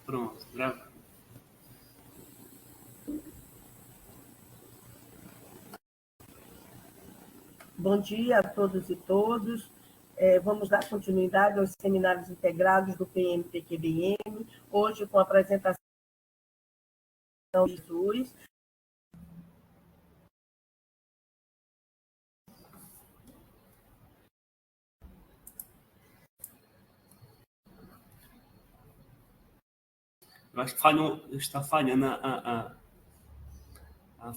Pronto, gravando. Bom dia a todos e todos. Vamos dar continuidade aos seminários integrados do PMPQBM, hoje com a apresentação de Jesus. Eu acho que está falhando a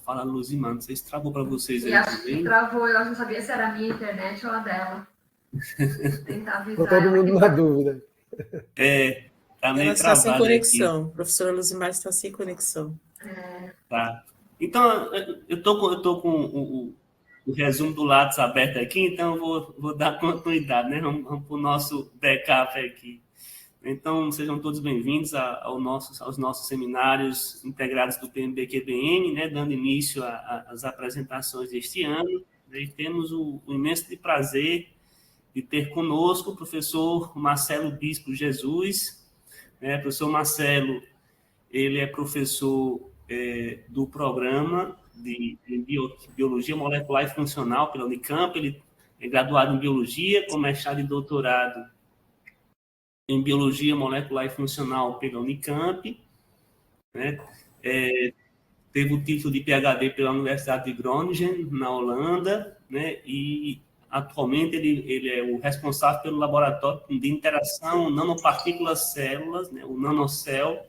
fala do Luzimar. Não sei se travou para vocês aí também. Travou, eu não sabia se era a minha internet ou a dela. Tentar avisar. Ficou todo mundo na dúvida. Tá meio Ela está sem conexão. aqui. A professora Luzimar está sem conexão. Tá. Então, eu tô com o resumo do Lattes aberto aqui, então eu vou dar continuidade, né? Vamos para o nosso backup aqui. Então, sejam todos bem-vindos aos nossos seminários integrados do PMBQBM, né? Dando início às apresentações deste ano. E temos o imenso prazer de ter conosco o professor Marcelo Bispo Jesus. Professor Marcelo, ele é professor do programa de Biologia Molecular e Funcional pela Unicamp. Ele é graduado em Biologia, com mestrado e doutorado em Biologia Molecular e Funcional pela Unicamp, né? Teve o título de PhD pela Universidade de Groningen, na Holanda, né? E atualmente ele é o responsável pelo laboratório de interação nanopartículas-células, né? O NanoCell,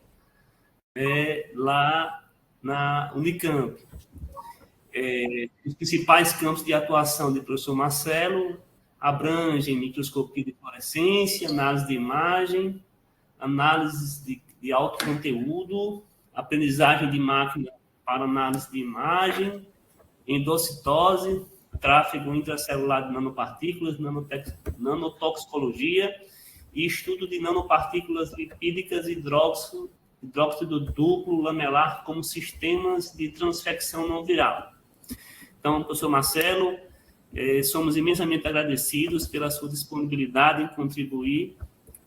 lá na Unicamp. Os principais campos de atuação do professor Marcelo abrangem microscopia de fluorescência, análise de imagem, análise de alto conteúdo, aprendizagem de máquina para análise de imagem, endocitose, tráfego intracelular de nanopartículas, nanotoxicologia e estudo de nanopartículas lipídicas e hidróxido duplo lamelar como sistemas de transfecção não viral. Então, professor Marcelo, somos imensamente agradecidos pela sua disponibilidade em contribuir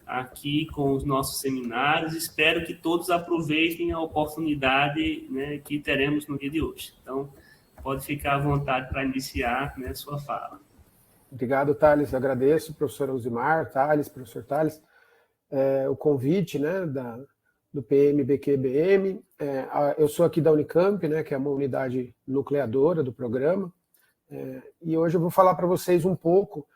aqui com os nossos seminários. Espero que todos aproveitem a oportunidade, né, que teremos no dia de hoje. Então, pode ficar à vontade para iniciar, né, sua fala. Obrigado, Thales. Agradeço, professor Luzimar, Thales, professor Thales, o convite, né, do PMBQBM. Eu sou aqui da Unicamp, né, que é uma unidade nucleadora do programa. E hoje eu vou falar para vocês um pouco,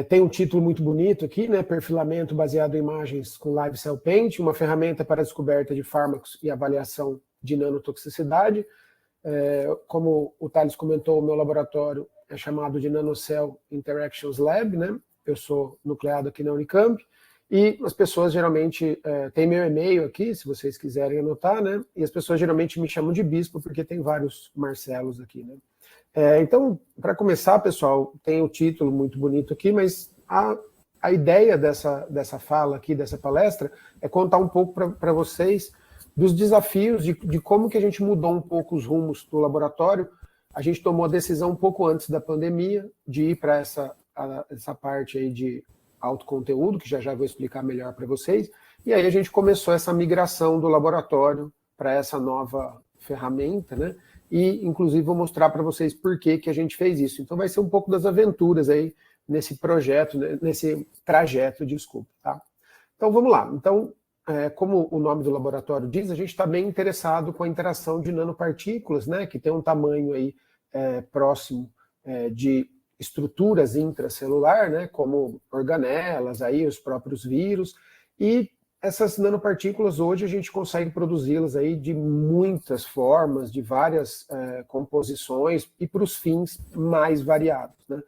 tem um título muito bonito aqui, né, perfilamento baseado em imagens com Live Cell Paint, uma ferramenta para a descoberta de fármacos e avaliação de nanotoxicidade. Como o Thales comentou, o meu laboratório é chamado de NanoCell Interactions Lab, né, eu sou nucleado aqui na Unicamp, e as pessoas geralmente, tem meu e-mail aqui, se vocês quiserem anotar, né, e as pessoas geralmente me chamam de Bispo, porque tem vários Marcelos aqui, né. Então, para começar, pessoal, tem o título muito bonito aqui, mas a ideia dessa fala aqui, dessa palestra, é contar um pouco para vocês dos desafios de como que a gente mudou um pouco os rumos do laboratório. A gente tomou a decisão um pouco antes da pandemia de ir para essa parte aí de alto conteúdo, que já vou explicar melhor para vocês, e aí a gente começou essa migração do laboratório para essa nova ferramenta, né? E, inclusive, vou mostrar para vocês por que a gente fez isso. Então, vai ser um pouco das aventuras aí nesse projeto, nesse trajeto, desculpa, tá? Então, vamos lá. Então, como o nome do laboratório diz, a gente está bem interessado com a interação de nanopartículas, né, que tem um tamanho aí próximo de estruturas intracelular, né, como organelas, aí, os próprios vírus, e essas nanopartículas hoje a gente consegue produzi-las aí de muitas formas, de várias composições e para os fins mais variados, né?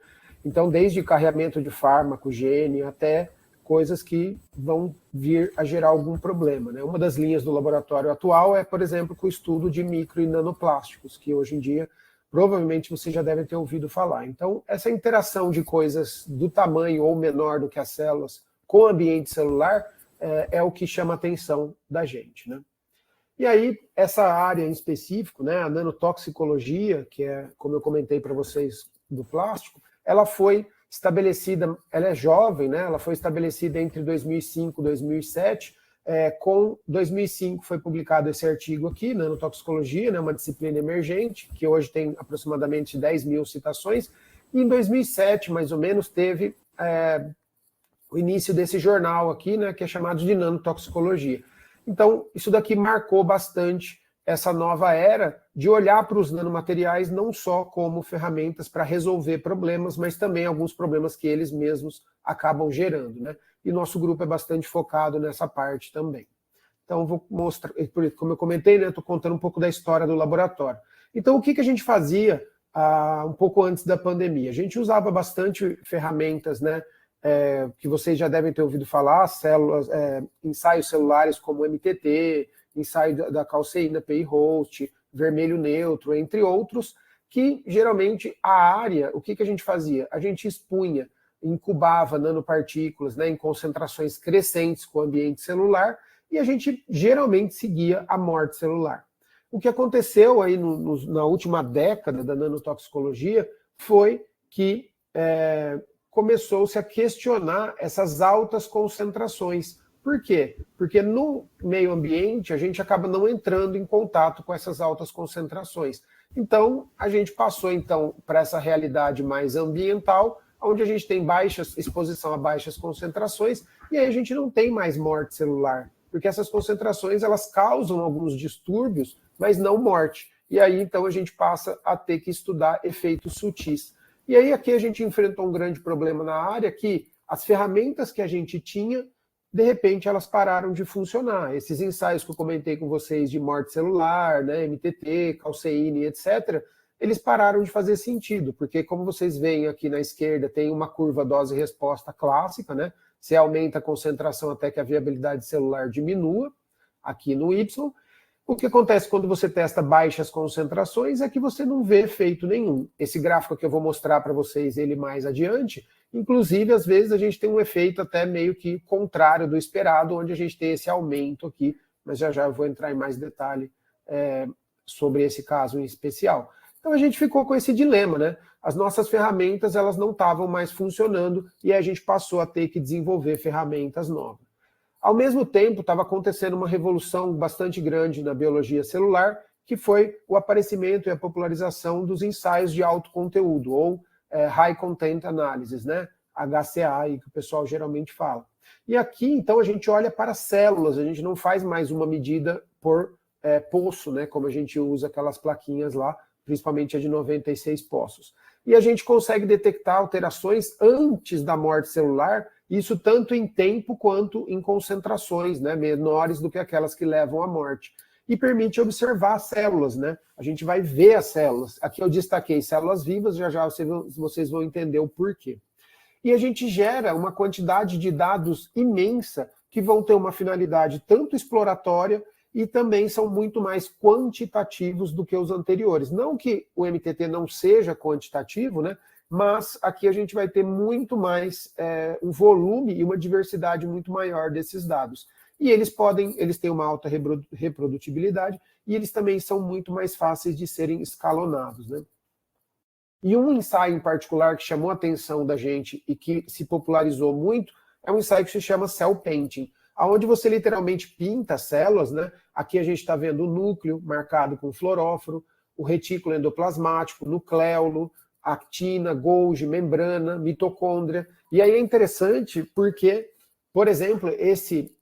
Então, desde carreamento de fármaco, gene, até coisas que vão vir a gerar algum problema, né? Uma das linhas do laboratório atual é, por exemplo, com o estudo de micro e nanoplásticos, que hoje em dia provavelmente vocês já devem ter ouvido falar. Então, essa interação de coisas do tamanho ou menor do que as células com o ambiente celular é o que chama a atenção da gente, né? E aí, essa área em específico, né, a nanotoxicologia, que é, como eu comentei para vocês, do plástico, ela foi estabelecida, ela é jovem, né, ela foi estabelecida entre 2005 e 2007, com 2005 foi publicado esse artigo aqui, Nanotoxicologia, né, uma disciplina emergente, que hoje tem aproximadamente 10 mil citações, e em 2007, mais ou menos, teve o início desse jornal aqui, né, que é chamado de Nanotoxicologia. Então, isso daqui marcou bastante essa nova era de olhar para os nanomateriais não só como ferramentas para resolver problemas, mas também alguns problemas que eles mesmos acabam gerando, né? E nosso grupo é bastante focado nessa parte também. Então, vou mostrar, como eu comentei, né, estou contando um pouco da história do laboratório. Então, o que a gente fazia um pouco antes da pandemia? A gente usava bastante ferramentas, né, que vocês já devem ter ouvido falar, ensaios celulares como MTT, ensaio da calceína PI-host, vermelho neutro, entre outros, que geralmente a área, o que a gente fazia? A gente expunha, incubava nanopartículas, né, em concentrações crescentes com o ambiente celular, e a gente geralmente seguia a morte celular. O que aconteceu aí na última década da nanotoxicologia foi que começou-se a questionar essas altas concentrações. Por quê? Porque no meio ambiente a gente acaba não entrando em contato com essas altas concentrações. Então, a gente passou para essa realidade mais ambiental, onde a gente tem exposição a baixas concentrações, e aí a gente não tem mais morte celular, porque essas concentrações elas causam alguns distúrbios, mas não morte. E aí, então, a gente passa a ter que estudar efeitos sutis. E aí, aqui a gente enfrentou um grande problema na área, que as ferramentas que a gente tinha, de repente, elas pararam de funcionar. Esses ensaios que eu comentei com vocês de morte celular, né, MTT, calceína, etc., eles pararam de fazer sentido, porque, como vocês veem aqui na esquerda, tem uma curva dose-resposta clássica, né? Você aumenta a concentração até que a viabilidade celular diminua, aqui no Y. O que acontece quando você testa baixas concentrações é que você não vê efeito nenhum. Esse gráfico que eu vou mostrar para vocês, ele mais adiante, inclusive, às vezes, a gente tem um efeito até meio que contrário do esperado, onde a gente tem esse aumento aqui, mas já eu vou entrar em mais detalhe sobre esse caso em especial. Então a gente ficou com esse dilema, né? As nossas ferramentas, elas não estavam mais funcionando e a gente passou a ter que desenvolver ferramentas novas. Ao mesmo tempo, estava acontecendo uma revolução bastante grande na biologia celular, que foi o aparecimento e a popularização dos ensaios de alto conteúdo, ou High Content Analysis, né? HCA, que o pessoal geralmente fala. E aqui, então, a gente olha para células, a gente não faz mais uma medida por poço, né? Como a gente usa aquelas plaquinhas lá, principalmente a de 96 poços. E a gente consegue detectar alterações antes da morte celular, isso tanto em tempo quanto em concentrações, né, menores do que aquelas que levam à morte. E permite observar as células, né? A gente vai ver as células. Aqui eu destaquei células vivas, já vocês vão entender o porquê. E a gente gera uma quantidade de dados imensa que vão ter uma finalidade tanto exploratória e também são muito mais quantitativos do que os anteriores. Não que o MTT não seja quantitativo, né? Mas aqui a gente vai ter muito mais um volume e uma diversidade muito maior desses dados. E eles têm uma alta reprodutibilidade e eles também são muito mais fáceis de serem escalonados, né? E um ensaio em particular que chamou a atenção da gente e que se popularizou muito é um ensaio que se chama Cell Painting, onde você literalmente pinta células, né? Aqui a gente está vendo o núcleo marcado com fluoróforo, o retículo endoplasmático, nucleolo, actina, Golgi, membrana, mitocôndria. E aí é interessante porque, por exemplo, esse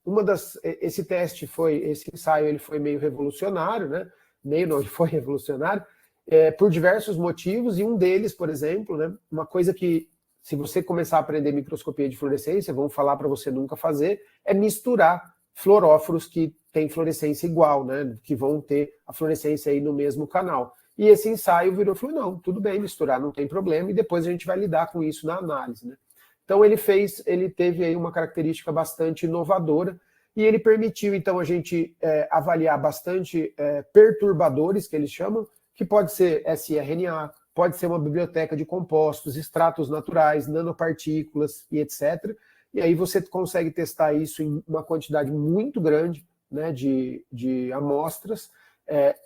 ensaio ele foi meio revolucionário, né? Ele foi revolucionário por diversos motivos, e um deles, por exemplo, né? Uma coisa que, se você começar a aprender microscopia de fluorescência, vão falar para você nunca fazer, é misturar fluoróforos que têm fluorescência igual, né? Que vão ter a fluorescência aí no mesmo canal. E esse ensaio virou e falou, não, tudo bem misturar, não tem problema, e depois a gente vai lidar com isso na análise, né? Então ele teve aí uma característica bastante inovadora, e ele permitiu, então, a gente avaliar bastante perturbadores, que eles chamam, que pode ser sRNA, pode ser uma biblioteca de compostos, extratos naturais, nanopartículas e etc. E aí você consegue testar isso em uma quantidade muito grande, né, de amostras.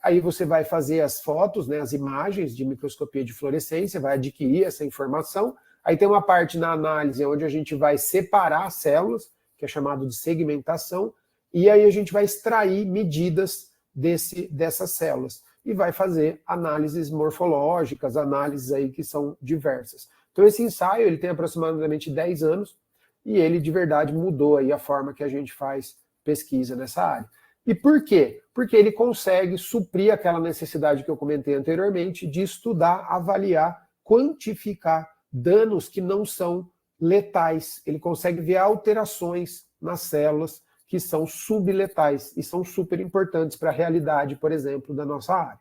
Aí você vai fazer as fotos, né, as imagens de microscopia de fluorescência, vai adquirir essa informação. Aí tem uma parte na análise onde a gente vai separar as células, que é chamado de segmentação, e aí a gente vai extrair medidas dessas células e vai fazer análises morfológicas, análises aí que são diversas. Então esse ensaio ele tem aproximadamente 10 anos e ele de verdade mudou aí a forma que a gente faz pesquisa nessa área. E por quê? Porque ele consegue suprir aquela necessidade que eu comentei anteriormente de estudar, avaliar, quantificar danos que não são letais. Ele consegue ver alterações nas células que são subletais e são super importantes para a realidade, por exemplo, da nossa área.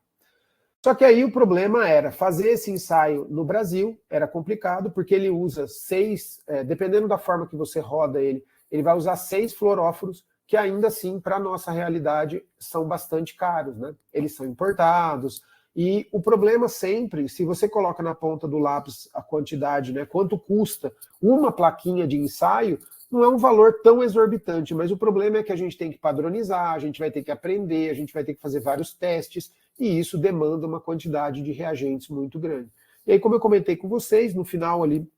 Só que aí o problema era fazer esse ensaio no Brasil, era complicado, porque ele usa 6, dependendo da forma que você roda ele vai usar 6 fluoróforos, que ainda assim, para a nossa realidade, são bastante caros, né? Eles são importados, e o problema sempre, se você coloca na ponta do lápis a quantidade, né, quanto custa uma plaquinha de ensaio, não é um valor tão exorbitante, mas o problema é que a gente tem que padronizar, a gente vai ter que aprender, a gente vai ter que fazer vários testes, e isso demanda uma quantidade de reagentes muito grande. E aí, como eu comentei com vocês, no final ali,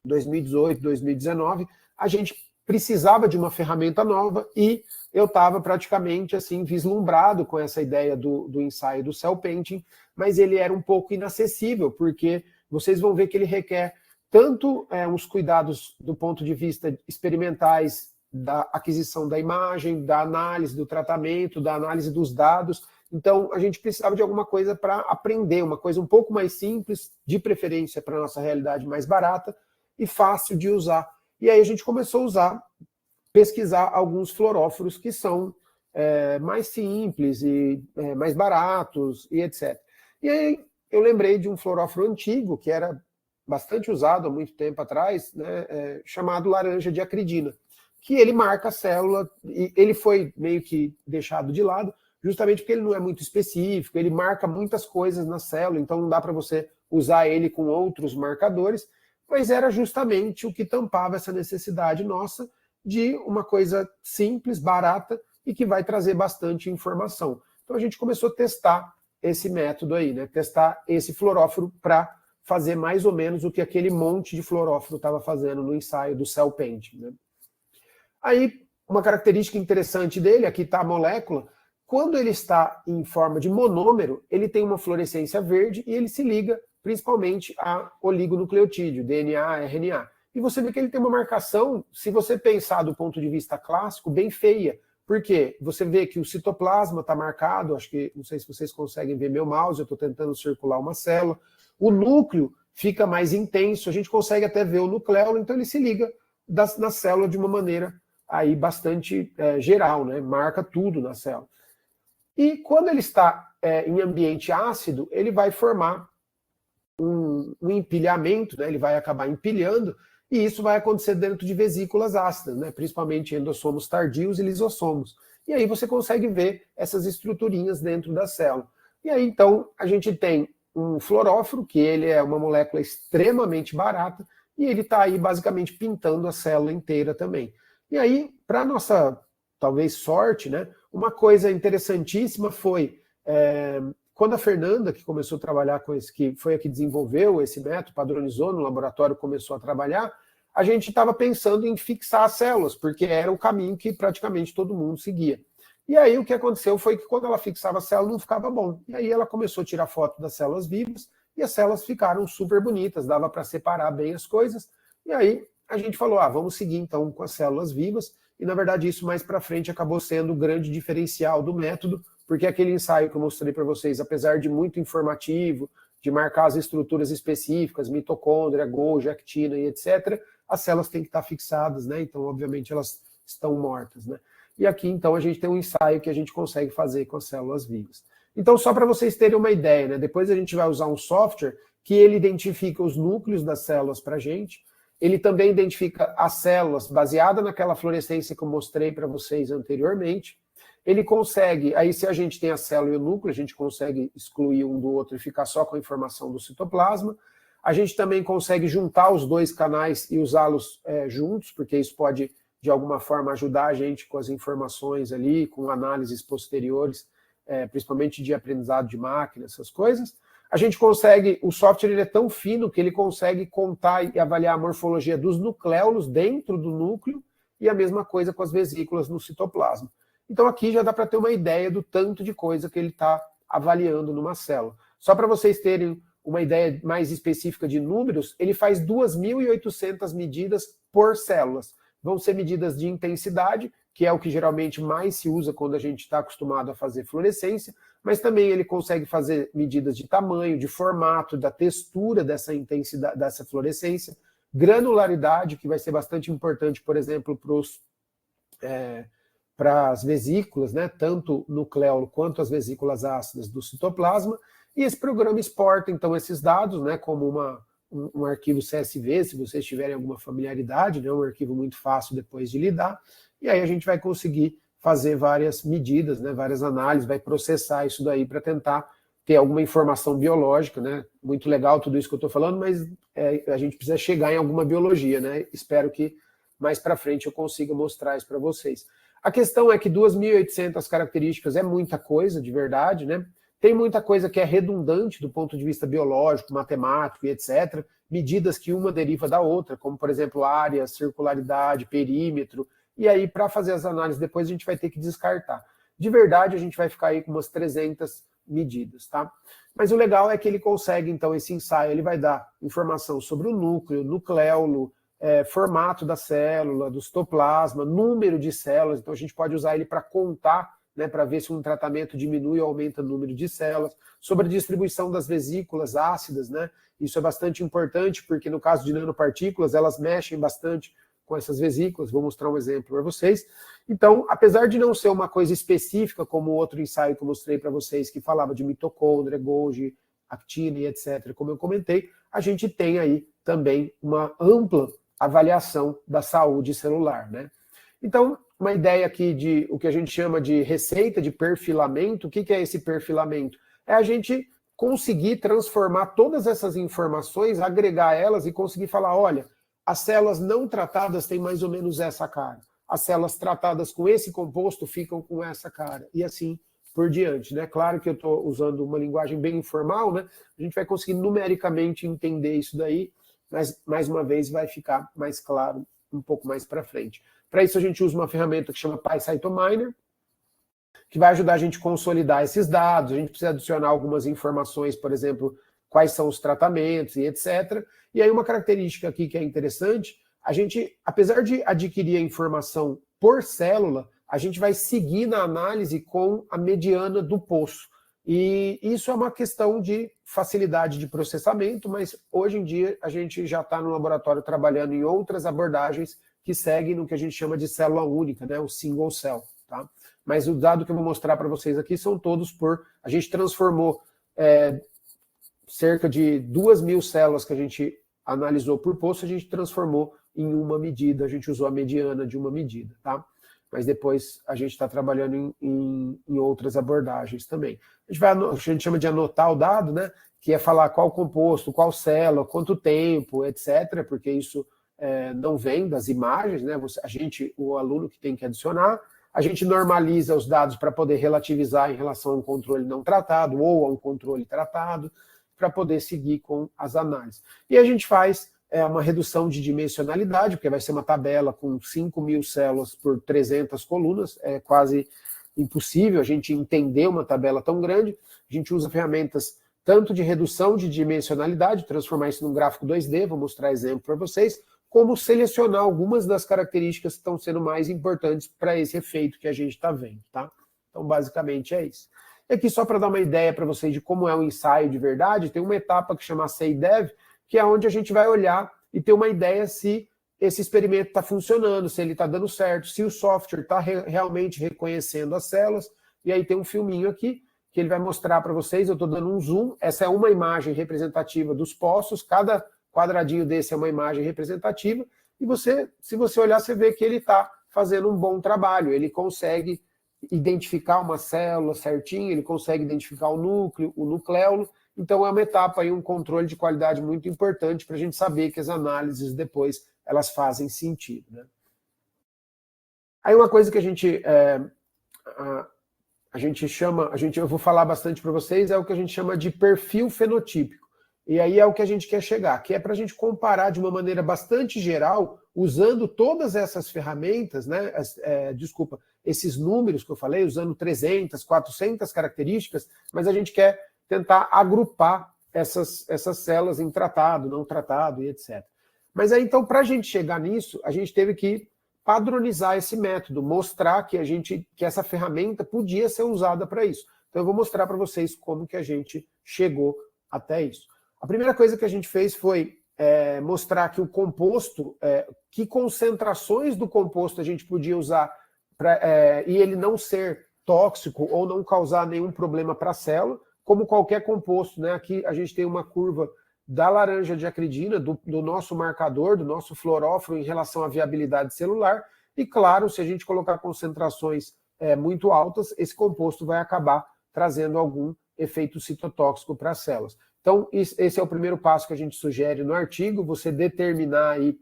2018, 2019, a gente precisava de uma ferramenta nova e eu estava praticamente assim vislumbrado com essa ideia do ensaio do cell painting, mas ele era um pouco inacessível, porque vocês vão ver que ele requer tanto uns cuidados do ponto de vista experimentais da aquisição da imagem, da análise do tratamento, da análise dos dados. Então, a gente precisava de alguma coisa para aprender, uma coisa um pouco mais simples, de preferência para a nossa realidade mais barata e fácil de usar. E aí a gente começou a usar, pesquisar alguns fluoróforos que são mais simples e mais baratos e etc. E aí eu lembrei de um fluoróforo antigo, que era bastante usado há muito tempo atrás, né, chamado laranja de acridina, que ele marca a célula, e ele foi meio que deixado de lado, justamente porque ele não é muito específico, ele marca muitas coisas na célula, então não dá para você usar ele com outros marcadores, mas era justamente o que tampava essa necessidade nossa de uma coisa simples, barata e que vai trazer bastante informação. Então a gente começou a testar esse método aí, né? Testar esse fluoróforo para fazer mais ou menos o que aquele monte de fluoróforo estava fazendo no ensaio do cell painting, né? Aí, uma característica interessante dele, aqui está a molécula, quando ele está em forma de monômero, ele tem uma fluorescência verde e ele se liga principalmente a oligonucleotídeo, DNA, RNA. E você vê que ele tem uma marcação, se você pensar do ponto de vista clássico, bem feia. Por quê? Você vê que o citoplasma está marcado, acho que, não sei se vocês conseguem ver meu mouse, eu estou tentando circular uma célula. O núcleo fica mais intenso, a gente consegue até ver o nucleolo, então ele se liga na célula de uma maneira aí bastante geral, né? Marca tudo na célula. E quando ele está em ambiente ácido, ele vai formar um empilhamento, né? Ele vai acabar empilhando, e isso vai acontecer dentro de vesículas ácidas, né? Principalmente endossomos tardios e lisossomos. E aí você consegue ver essas estruturinhas dentro da célula. E aí, então, a gente tem um fluoróforo, que ele é uma molécula extremamente barata, e ele está aí basicamente pintando a célula inteira também. E aí, para nossa, talvez, sorte, né? Uma coisa interessantíssima foi... quando a Fernanda, que começou a trabalhar com esse, que foi a que desenvolveu esse método, padronizou no laboratório, começou a trabalhar, a gente estava pensando em fixar as células, porque era o caminho que praticamente todo mundo seguia. E aí o que aconteceu foi que quando ela fixava a célula não ficava bom. E aí ela começou a tirar foto das células vivas, e as células ficaram super bonitas, dava para separar bem as coisas. E aí a gente falou, vamos seguir então com as células vivas, e na verdade isso mais para frente acabou sendo o grande diferencial do método, porque aquele ensaio que eu mostrei para vocês, apesar de muito informativo, de marcar as estruturas específicas, mitocôndria, Golgi, actina e etc., as células têm que estar fixadas, né? Então, obviamente, elas estão mortas, né? E aqui, então, a gente tem um ensaio que a gente consegue fazer com as células vivas. Então, só para vocês terem uma ideia, né? Depois a gente vai usar um software que ele identifica os núcleos das células para a gente, ele também identifica as células baseada naquela fluorescência que eu mostrei para vocês anteriormente. Ele consegue, aí se a gente tem a célula e o núcleo, a gente consegue excluir um do outro e ficar só com a informação do citoplasma. A gente também consegue juntar os dois canais e usá-los juntos, porque isso pode, de alguma forma, ajudar a gente com as informações ali, com análises posteriores, principalmente de aprendizado de máquina, essas coisas. A gente consegue, o software ele é tão fino que ele consegue contar e avaliar a morfologia dos nucléolos dentro do núcleo, e a mesma coisa com as vesículas no citoplasma. Então aqui já dá para ter uma ideia do tanto de coisa que ele está avaliando numa célula. Só para vocês terem uma ideia mais específica de números, ele faz 2.800 medidas por células. Vão ser medidas de intensidade, que é o que geralmente mais se usa quando a gente está acostumado a fazer fluorescência, mas também ele consegue fazer medidas de tamanho, de formato, da textura dessa intensidade, dessa fluorescência, granularidade, que vai ser bastante importante, por exemplo, para as vesículas, né, tanto nucleolo quanto as vesículas ácidas do citoplasma, e esse programa exporta, então, esses dados, né, como um arquivo CSV, se vocês tiverem alguma familiaridade, né, um arquivo muito fácil depois de lidar, e aí a gente vai conseguir fazer várias medidas, né, várias análises, vai processar isso daí para tentar ter alguma informação biológica, né, muito legal tudo isso que eu estou falando, mas a gente precisa chegar em alguma biologia, né, espero que mais para frente eu consiga mostrar isso para vocês. A questão é que 2.800 características é muita coisa, de verdade, né? Tem muita coisa que é redundante do ponto de vista biológico, matemático e etc. Medidas que uma deriva da outra, como, por exemplo, área, circularidade, perímetro. E aí, para fazer as análises depois, a gente vai ter que descartar. De verdade, a gente vai ficar aí com umas 300 medidas, tá? Mas o legal é que ele consegue, então, esse ensaio, ele vai dar informação sobre o núcleo, nucleolo, formato da célula, do citoplasma, número de células, então a gente pode usar ele para contar, né, para ver se um tratamento diminui ou aumenta o número de células, sobre a distribuição das vesículas ácidas, né, isso é bastante importante, porque no caso de nanopartículas, elas mexem bastante com essas vesículas, vou mostrar um exemplo para vocês. Então, apesar de não ser uma coisa específica, como o outro ensaio que eu mostrei para vocês, que falava de mitocôndria, Golgi, actina e etc., como eu comentei, a gente tem aí também uma ampla avaliação da saúde celular, né? Então, uma ideia aqui de o que a gente chama de receita de perfilamento. O que é esse perfilamento? É a gente conseguir transformar todas essas informações, agregar elas e conseguir falar, olha, as células não tratadas têm mais ou menos essa cara. As células tratadas com esse composto ficam com essa cara. E assim por diante, né? Claro que eu estou usando uma linguagem bem informal, né? A gente vai conseguir numericamente entender isso daí, mas, mais uma vez, vai ficar mais claro um pouco mais para frente. Para isso, a gente usa uma ferramenta que chama PyCytoMiner, que vai ajudar a gente a consolidar esses dados. A gente precisa adicionar algumas informações, por exemplo, quais são os tratamentos e etc. E aí, uma característica aqui que é interessante, a gente, apesar de adquirir a informação por célula, a gente vai seguir na análise com a mediana do poço. E isso é uma questão de facilidade de processamento, mas hoje em dia a gente já está no laboratório trabalhando em outras abordagens que seguem no que a gente chama de célula única, né, o single cell. Tá? Mas o dado que eu vou mostrar para vocês aqui são todos por... A gente transformou cerca de 2.000 células que a gente analisou por poço, a gente transformou em uma medida, a gente usou a mediana de uma medida, tá? Mas depois a gente está trabalhando em outras abordagens também. A gente chama de anotar o dado, né? Que é falar qual composto, qual célula, quanto tempo, etc., porque isso não vem das imagens, né? O aluno que tem que adicionar. A gente normaliza os dados para poder relativizar em relação a um controle não tratado ou a um controle tratado, para poder seguir com as análises. E a gente faz uma redução de dimensionalidade, porque vai ser uma tabela com 5.000 células por 300 colunas, é quase impossível a gente entender uma tabela tão grande. A gente usa ferramentas tanto de redução de dimensionalidade, transformar isso num gráfico 2D, vou mostrar exemplo para vocês, como selecionar algumas das características que estão sendo mais importantes para esse efeito que a gente está vendo, tá? Então, basicamente é isso. E aqui, só para dar uma ideia para vocês de como é um ensaio de verdade, tem uma etapa que chama CEIDEV, que é onde a gente vai olhar e ter uma ideia se esse experimento está funcionando, se ele está dando certo, se o software está realmente reconhecendo as células. E aí tem um filminho aqui que ele vai mostrar para vocês, eu estou dando um zoom, essa é uma imagem representativa dos poços, cada quadradinho desse é uma imagem representativa, e se você olhar, você vê que ele está fazendo um bom trabalho, ele consegue identificar uma célula certinho, ele consegue identificar o núcleo, o nucleolo. Então é uma etapa aí, um controle de qualidade muito importante para a gente saber que as análises depois elas fazem sentido, né? Aí uma coisa que eu vou falar bastante para vocês é o que a gente chama de perfil fenotípico. E aí é o que a gente quer chegar, que é para a gente comparar de uma maneira bastante geral, usando todas essas ferramentas, né, esses números que eu falei, usando 300, 400 características, mas a gente quer tentar agrupar essas células em tratado, não tratado e etc. Mas aí, então, para a gente chegar nisso, a gente teve que padronizar esse método, mostrar que essa ferramenta podia ser usada para isso. Então eu vou mostrar para vocês como que a gente chegou até isso. A primeira coisa que a gente fez foi mostrar que o composto, que concentrações do composto a gente podia usar e ele não ser tóxico ou não causar nenhum problema para a célula, como qualquer composto, né? Aqui a gente tem uma curva da laranja de acridina, do nosso marcador, do nosso fluoróforo em relação à viabilidade celular, e claro, se a gente colocar concentrações muito altas, esse composto vai acabar trazendo algum efeito citotóxico para as células. Então, esse é o primeiro passo que a gente sugere no artigo, você determinar aí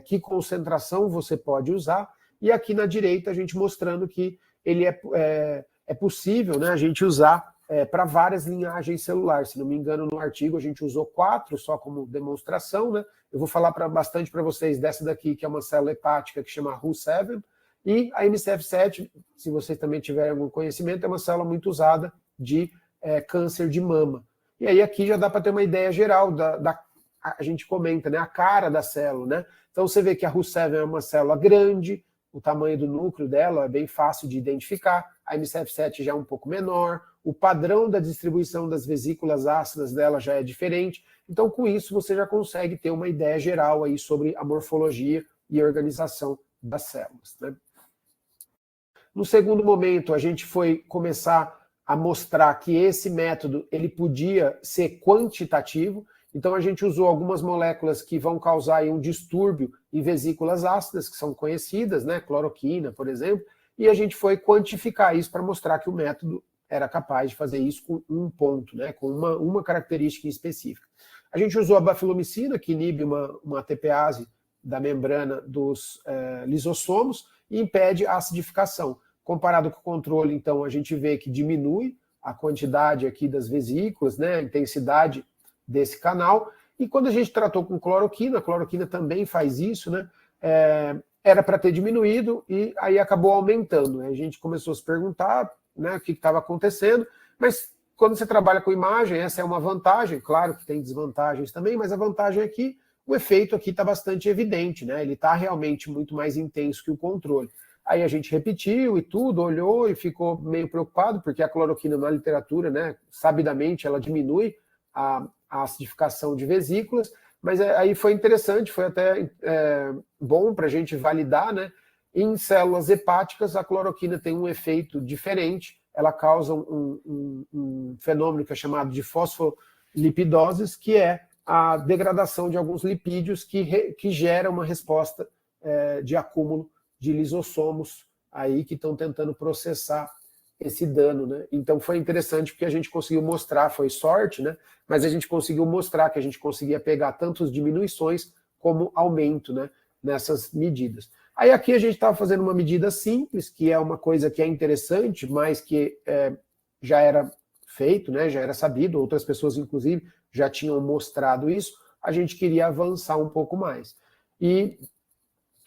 que concentração você pode usar, e aqui na direita a gente mostrando que ele é possível, né, a gente usar para várias linhagens celulares. Se não me engano, no artigo a gente usou 4 só como demonstração, né? Eu vou falar bastante para vocês dessa daqui, que é uma célula hepática que chama Hu7, e a MCF7, se vocês também tiverem algum conhecimento, é uma célula muito usada de câncer de mama. E aí aqui já dá para ter uma ideia geral a gente comenta, né, a cara da célula, né? Então você vê que a Hu7 é uma célula grande, o tamanho do núcleo dela é bem fácil de identificar, a MCF7 já é um pouco menor, o padrão da distribuição das vesículas ácidas dela já é diferente, então com isso você já consegue ter uma ideia geral aí sobre a morfologia e a organização das células, né? No segundo momento, a gente foi começar a mostrar que esse método ele podia ser quantitativo, então a gente usou algumas moléculas que vão causar aí um distúrbio em vesículas ácidas, que são conhecidas, né, cloroquina, por exemplo, e a gente foi quantificar isso para mostrar que o método era capaz de fazer isso com um ponto, né, com uma característica específica. A gente usou a bafilomicina, que inibe uma ATPase da membrana dos lisossomos e impede a acidificação. Comparado com o controle, então, a gente vê que diminui a quantidade aqui das vesículas, né, a intensidade desse canal, e quando a gente tratou com cloroquina, a cloroquina também faz isso, né, era para ter diminuído e aí acabou aumentando. A gente começou a se perguntar, né, o que estava acontecendo, mas quando você trabalha com imagem, essa é uma vantagem, claro que tem desvantagens também, mas a vantagem é que o efeito aqui está bastante evidente, né, ele está realmente muito mais intenso que o controle. Aí a gente repetiu e tudo, olhou e ficou meio preocupado, porque a cloroquina na literatura, né, sabidamente, ela diminui a acidificação de vesículas, mas aí foi interessante, foi até bom para a gente validar, né? Em células hepáticas, a cloroquina tem um efeito diferente, ela causa um fenômeno que é chamado de fosfolipidoses, que é a degradação de alguns lipídios que gera uma resposta de acúmulo de lisossomos aí que estão tentando processar esse dano, né? Então foi interessante porque a gente conseguiu mostrar, foi sorte, né? Mas a gente conseguiu mostrar que a gente conseguia pegar tanto diminuições como aumento, né, nessas medidas. Aí aqui a gente estava fazendo uma medida simples, que é uma coisa que é interessante, mas que já era feito, né, já era sabido, outras pessoas inclusive já tinham mostrado isso, a gente queria avançar um pouco mais. E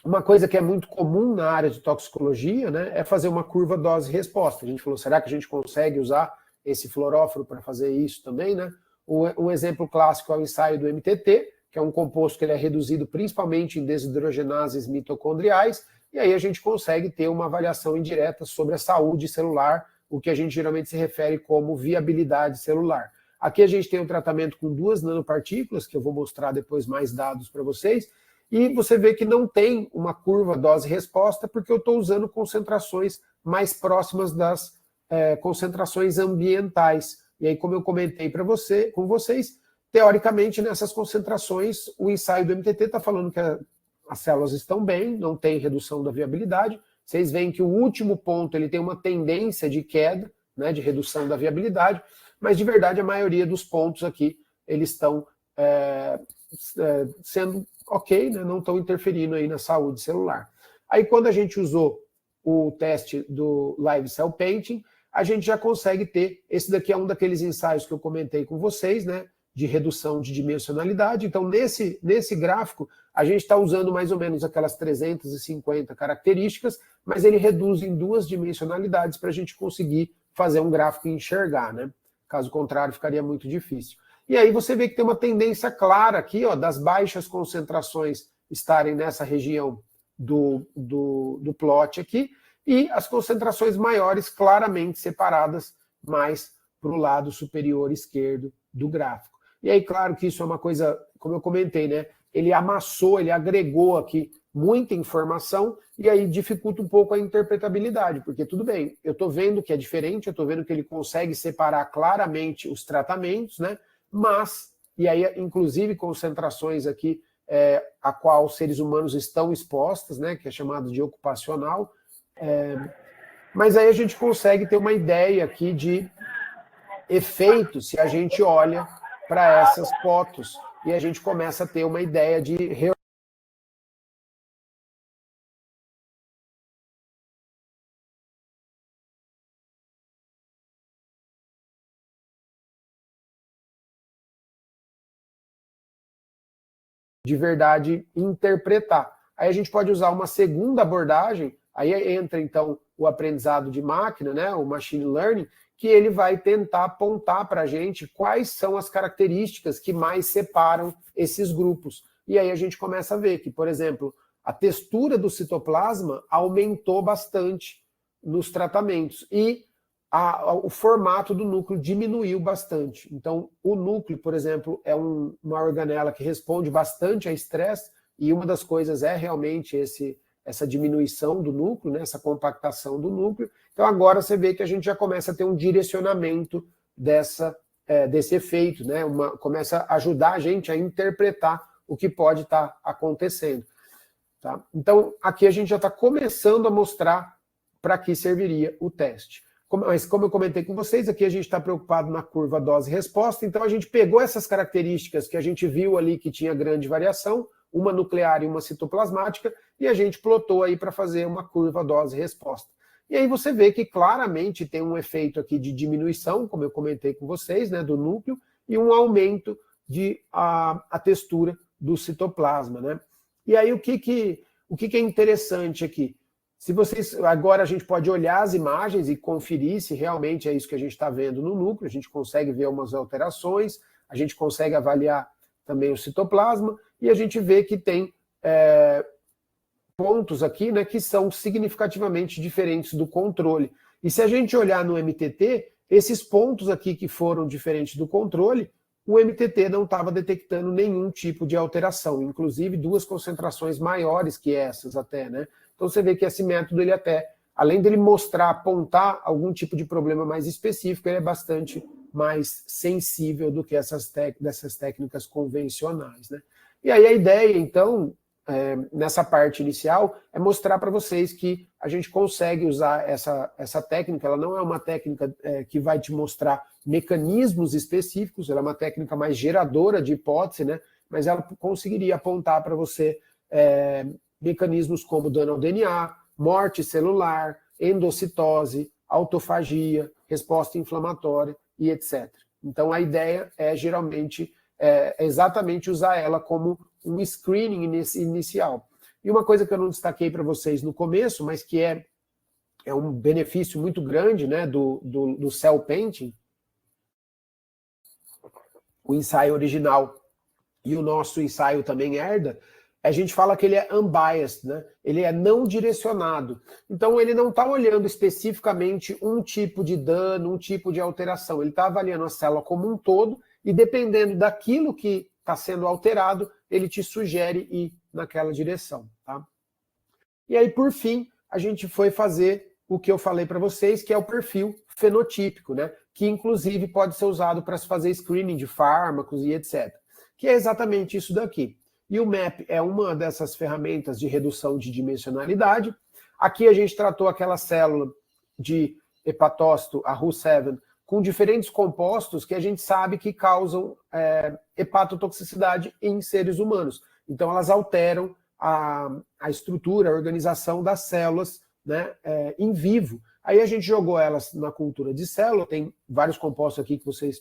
uma coisa que é muito comum na área de toxicologia, né, é fazer uma curva dose-resposta. A gente falou, será que a gente consegue usar esse fluoróforo para fazer isso também, né? Um exemplo clássico é o ensaio do MTT, que é um composto que ele é reduzido principalmente em desidrogenases mitocondriais, e aí a gente consegue ter uma avaliação indireta sobre a saúde celular, o que a gente geralmente se refere como viabilidade celular. Aqui a gente tem um tratamento com 2 nanopartículas, que eu vou mostrar depois mais dados para vocês, e você vê que não tem uma curva dose-resposta, porque eu estou usando concentrações mais próximas das concentrações ambientais. E aí, como eu comentei com vocês, teoricamente, nessas concentrações, o ensaio do MTT está falando que as células estão bem, não tem redução da viabilidade. Vocês veem que o último ponto ele tem uma tendência de queda, né, de redução da viabilidade, mas de verdade a maioria dos pontos aqui eles estão sendo ok, né, não estão interferindo aí na saúde celular. Aí quando a gente usou o teste do Live Cell Painting, a gente já consegue ter, esse daqui é um daqueles ensaios que eu comentei com vocês, né, de redução de dimensionalidade. Então, nesse gráfico, a gente está usando mais ou menos aquelas 350 características, mas ele reduz em 2 dimensionalidades para a gente conseguir fazer um gráfico e enxergar, né? Caso contrário, ficaria muito difícil. E aí você vê que tem uma tendência clara aqui, ó, das baixas concentrações estarem nessa região do plot aqui, e as concentrações maiores claramente separadas mais para o lado superior esquerdo do gráfico. E aí, claro que isso é uma coisa, como eu comentei, né? Ele amassou, ele agregou aqui muita informação e aí dificulta um pouco a interpretabilidade, porque tudo bem, eu estou vendo que é diferente, eu estou vendo que ele consegue separar claramente os tratamentos, né? Mas, e aí inclusive concentrações aqui a qual os seres humanos estão expostos, né? Que é chamado de ocupacional, mas aí a gente consegue ter uma ideia aqui de efeito se a gente olha para essas fotos e a gente começa a ter uma ideia de verdade interpretar. Aí a gente pode usar uma segunda abordagem, aí entra então o aprendizado de máquina, né, o machine learning, que ele vai tentar apontar para a gente quais são as características que mais separam esses grupos. E aí a gente começa a ver que, por exemplo, a textura do citoplasma aumentou bastante nos tratamentos e o formato do núcleo diminuiu bastante. Então, o núcleo, por exemplo, é uma organela que responde bastante a estresse, e uma das coisas é realmente essa diminuição do núcleo, né, essa compactação do núcleo. Então agora você vê que a gente já começa a ter um direcionamento desse efeito, né, começa a ajudar a gente a interpretar o que pode estar acontecendo. Tá? Então aqui a gente já está começando a mostrar para que serviria o teste. Mas como eu comentei com vocês, aqui a gente está preocupado na curva dose-resposta, então a gente pegou essas características que a gente viu ali que tinha grande variação, uma nuclear e uma citoplasmática, e a gente plotou aí para fazer uma curva dose-resposta. E aí você vê que claramente tem um efeito aqui de diminuição, como eu comentei com vocês, né, do núcleo, e um aumento a textura do citoplasma, né? E aí o que é interessante aqui? Se vocês, agora a gente pode olhar as imagens e conferir se realmente é isso que a gente está vendo no núcleo, a gente consegue ver umas alterações, a gente consegue avaliar também o citoplasma, e a gente vê que tem pontos aqui, né, que são significativamente diferentes do controle. E se a gente olhar no MTT, esses pontos aqui que foram diferentes do controle, o MTT não estava detectando nenhum tipo de alteração, inclusive 2 concentrações maiores que essas até, né? Então você vê que esse método, ele até, além dele mostrar, apontar algum tipo de problema mais específico, ele é bastante mais sensível do que dessas técnicas convencionais, né? E aí a ideia, então, nessa parte inicial, é mostrar para vocês que a gente consegue usar essa técnica. Ela não é uma técnica que vai te mostrar mecanismos específicos, ela é uma técnica mais geradora de hipótese, né? Mas ela conseguiria apontar para você mecanismos como dano ao DNA, morte celular, endocitose, autofagia, resposta inflamatória e etc. Então a ideia é geralmente exatamente usar ela como um screening inicial. E uma coisa que eu não destaquei para vocês no começo, mas que é um benefício muito grande, né, do cell painting, o ensaio original e o nosso ensaio também herda, a gente fala que ele é unbiased, né? Ele é não direcionado. Então ele não está olhando especificamente um tipo de dano, um tipo de alteração. Ele está avaliando a célula como um todo e dependendo daquilo que está sendo alterado, ele te sugere ir naquela direção. Tá? E aí, por fim, a gente foi fazer o que eu falei para vocês, que é o perfil fenotípico, né? Que inclusive pode ser usado para se fazer screening de fármacos e etc. Que é exatamente isso daqui. E o MAP é uma dessas ferramentas de redução de dimensionalidade. Aqui a gente tratou aquela célula de hepatócito, a Ru7, com diferentes compostos que a gente sabe que causam hepatotoxicidade em seres humanos. Então elas alteram a estrutura, a organização das células, né, em vivo. Aí a gente jogou elas na cultura de célula, tem vários compostos aqui que vocês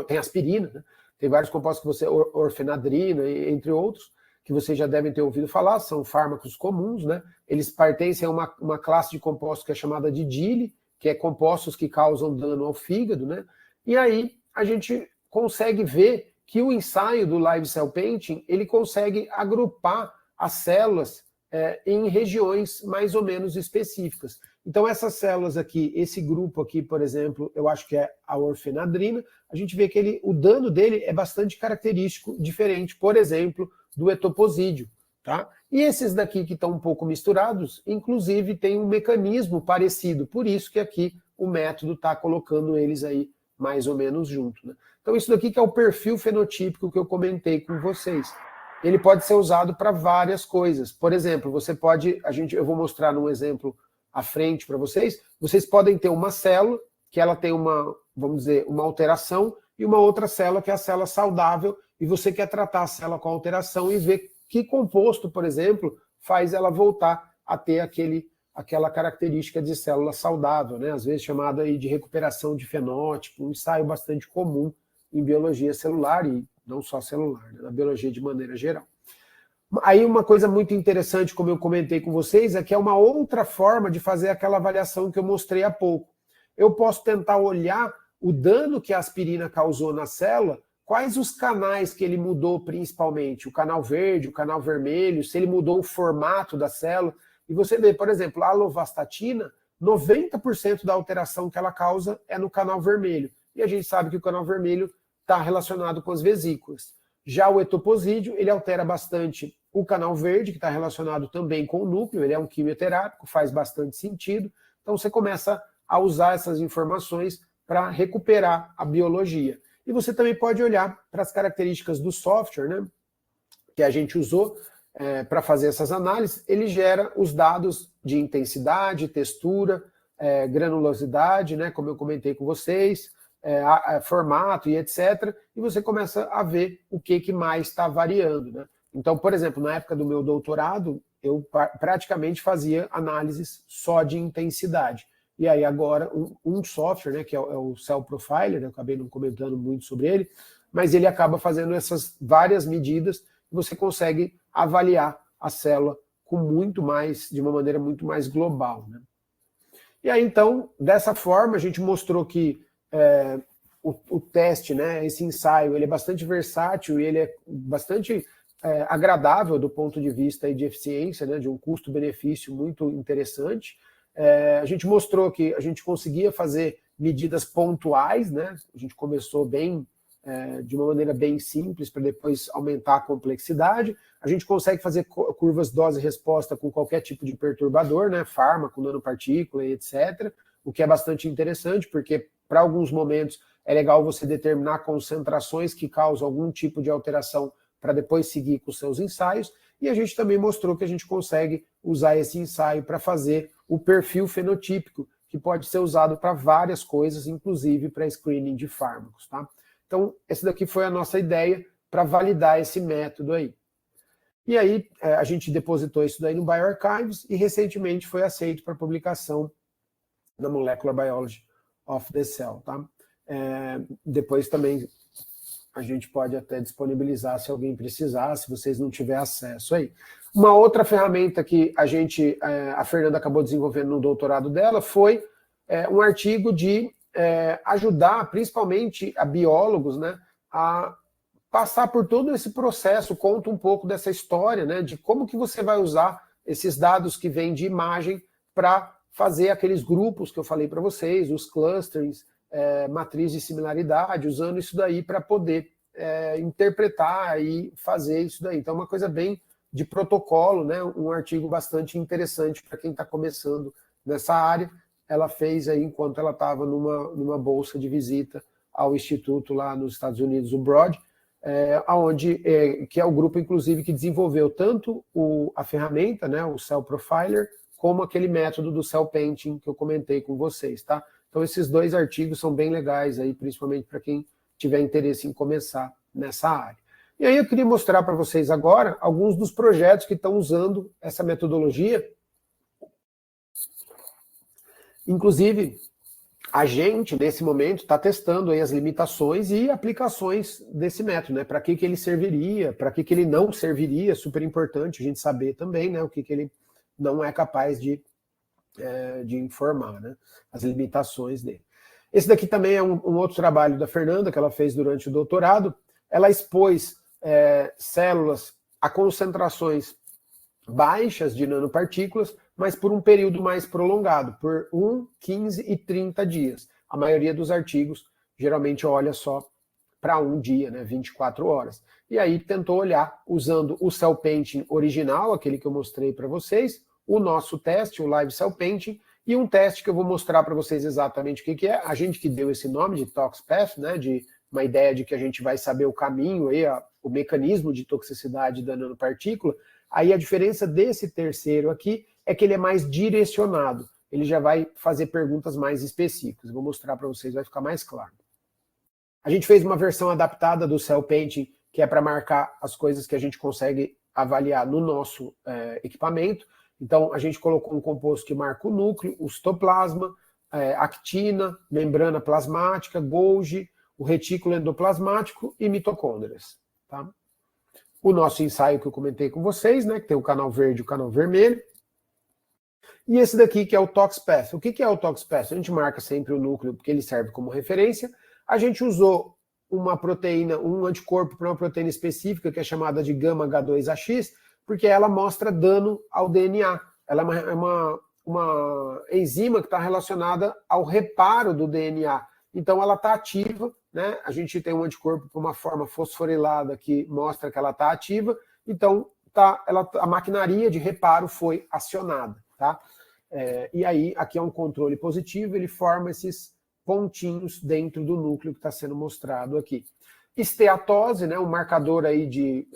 tem aspirina, né? Tem vários compostos que você, orfenadrina, entre outros, que vocês já devem ter ouvido falar, são fármacos comuns, né? Eles pertencem a uma classe de compostos que é chamada de DILI, que é compostos que causam dano ao fígado, né? E aí a gente consegue ver que o ensaio do Live Cell Painting, ele consegue agrupar as células em regiões mais ou menos específicas. Então essas células aqui, esse grupo aqui, por exemplo, eu acho que é a orfenadrina, a gente vê que o dano dele é bastante característico, diferente, por exemplo, do etoposídeo, tá? E esses daqui que estão um pouco misturados, inclusive tem um mecanismo parecido, por isso que aqui o método está colocando eles aí mais ou menos junto, né? Então isso daqui que é o perfil fenotípico que eu comentei com vocês. Ele pode ser usado para várias coisas. Por exemplo, você pode, eu vou mostrar num exemplo à frente para vocês podem ter uma célula que ela tem vamos dizer, uma alteração e uma outra célula que é a célula saudável e você quer tratar a célula com alteração e ver que composto, por exemplo, faz ela voltar a ter aquela característica de célula saudável, né? Às vezes chamada aí de recuperação de fenótipo, um ensaio bastante comum em biologia celular e não só celular, né? Na biologia de maneira geral. Aí uma coisa muito interessante, como eu comentei com vocês, é que é uma outra forma de fazer aquela avaliação que eu mostrei há pouco. Eu posso tentar olhar o dano que a aspirina causou na célula, quais os canais que ele mudou principalmente, o canal verde, o canal vermelho, se ele mudou o formato da célula. E você vê, por exemplo, a alovastatina, 90% da alteração que ela causa é no canal vermelho. E a gente sabe que o canal vermelho está relacionado com as vesículas. Já o etoposídeo, ele altera bastante o canal verde, que está relacionado também com o núcleo, ele é um quimioterápico, faz bastante sentido. Então você começa a usar essas informações para recuperar a biologia. E você também pode olhar para as características do software, né, que a gente usou para fazer essas análises. Ele gera os dados de intensidade, textura, granulosidade, né, como eu comentei com vocês, formato e etc. E você começa a ver o que mais está variando, né? Então, por exemplo, na época do meu doutorado, eu praticamente fazia análises só de intensidade. E aí agora, um software, né, que é o Cell Profiler, eu acabei não comentando muito sobre ele, mas ele acaba fazendo essas várias medidas e você consegue avaliar a célula de uma maneira muito mais global, né? E aí, então, dessa forma, a gente mostrou que o teste, né, esse ensaio, ele é bastante versátil e ele é bastante agradável do ponto de vista aí de eficiência, né, de um custo-benefício muito interessante. A gente mostrou que a gente conseguia fazer medidas pontuais, né? A gente começou de uma maneira bem simples para depois aumentar a complexidade. A gente consegue fazer curvas dose-resposta com qualquer tipo de perturbador, né? Fármaco, nanopartícula e etc., o que é bastante interessante, porque para alguns momentos é legal você determinar concentrações que causam algum tipo de alteração para depois seguir com os seus ensaios. E a gente também mostrou que a gente consegue usar esse ensaio para fazer o perfil fenotípico, que pode ser usado para várias coisas, inclusive para screening de fármacos, tá? Então, essa daqui foi a nossa ideia para validar esse método aí. E aí, a gente depositou isso daí no bioRxives e recentemente foi aceito para publicação na Molecular Biology of the Cell, tá? Depois também a gente pode até disponibilizar se alguém precisar, se vocês não tiverem acesso aí. Uma outra ferramenta que a Fernanda acabou desenvolvendo no doutorado dela foi um artigo de ajudar, principalmente a biólogos, né, a passar por todo esse processo, conta um pouco dessa história, né, de como que você vai usar esses dados que vêm de imagem para fazer aqueles grupos que eu falei para vocês, os clusters, matriz de similaridade, usando isso daí para poder interpretar e fazer isso daí. Então, uma coisa bem de protocolo, né? Um artigo bastante interessante para quem está começando nessa área. Ela fez aí enquanto ela estava numa bolsa de visita ao instituto lá nos Estados Unidos, o Broad, que é o grupo, inclusive, que desenvolveu tanto a ferramenta, né, o Cell Profiler, como aquele método do Cell Painting que eu comentei com vocês, tá? Então, esses dois artigos são bem legais aí, principalmente para quem tiver interesse em começar nessa área. E aí eu queria mostrar para vocês agora alguns dos projetos que estão usando essa metodologia. Inclusive, a gente, nesse momento, está testando aí as limitações e aplicações desse método, né? Para que ele serviria, para que ele não serviria, super importante a gente saber também, né? O que ele não é capaz de informar, né? As limitações dele. Esse daqui também é um outro trabalho da Fernanda, que ela fez durante o doutorado. Ela expôs células a concentrações baixas de nanopartículas, mas por um período mais prolongado, por 1, 15 e 30 dias. A maioria dos artigos geralmente olha só para um dia, né, 24 horas. E aí tentou olhar usando o Cell Painting original, aquele que eu mostrei para vocês, o nosso teste, o Live Cell Painting, e um teste que eu vou mostrar para vocês exatamente o que é. A gente que deu esse nome de ToxPath, né, de uma ideia de que a gente vai saber o caminho, aí, o mecanismo de toxicidade da nanopartícula. Aí a diferença desse terceiro aqui é que ele é mais direcionado. Ele já vai fazer perguntas mais específicas. Vou mostrar para vocês, vai ficar mais claro. A gente fez uma versão adaptada do Cell Painting, que é para marcar as coisas que a gente consegue avaliar no nosso equipamento. Então, a gente colocou um composto que marca o núcleo, o citoplasma, actina, membrana plasmática, Golgi, o retículo endoplasmático e mitocôndrias. Tá? O nosso ensaio que eu comentei com vocês, né, que tem o canal verde e o canal vermelho. E esse daqui que é o ToxPath. O que é o ToxPath? A gente marca sempre o núcleo porque ele serve como referência. A gente usou uma proteína, um anticorpo para uma proteína específica que é chamada de γ-H2AX, porque ela mostra dano ao DNA. Ela é uma enzima que está relacionada ao reparo do DNA. Então ela está ativa, né? A gente tem um anticorpo com uma forma fosforilada que mostra que ela está ativa, então a maquinaria de reparo foi acionada. Tá? E aí, aqui é um controle positivo, ele forma esses pontinhos dentro do núcleo que está sendo mostrado aqui. Esteatose, né, um marcador aí de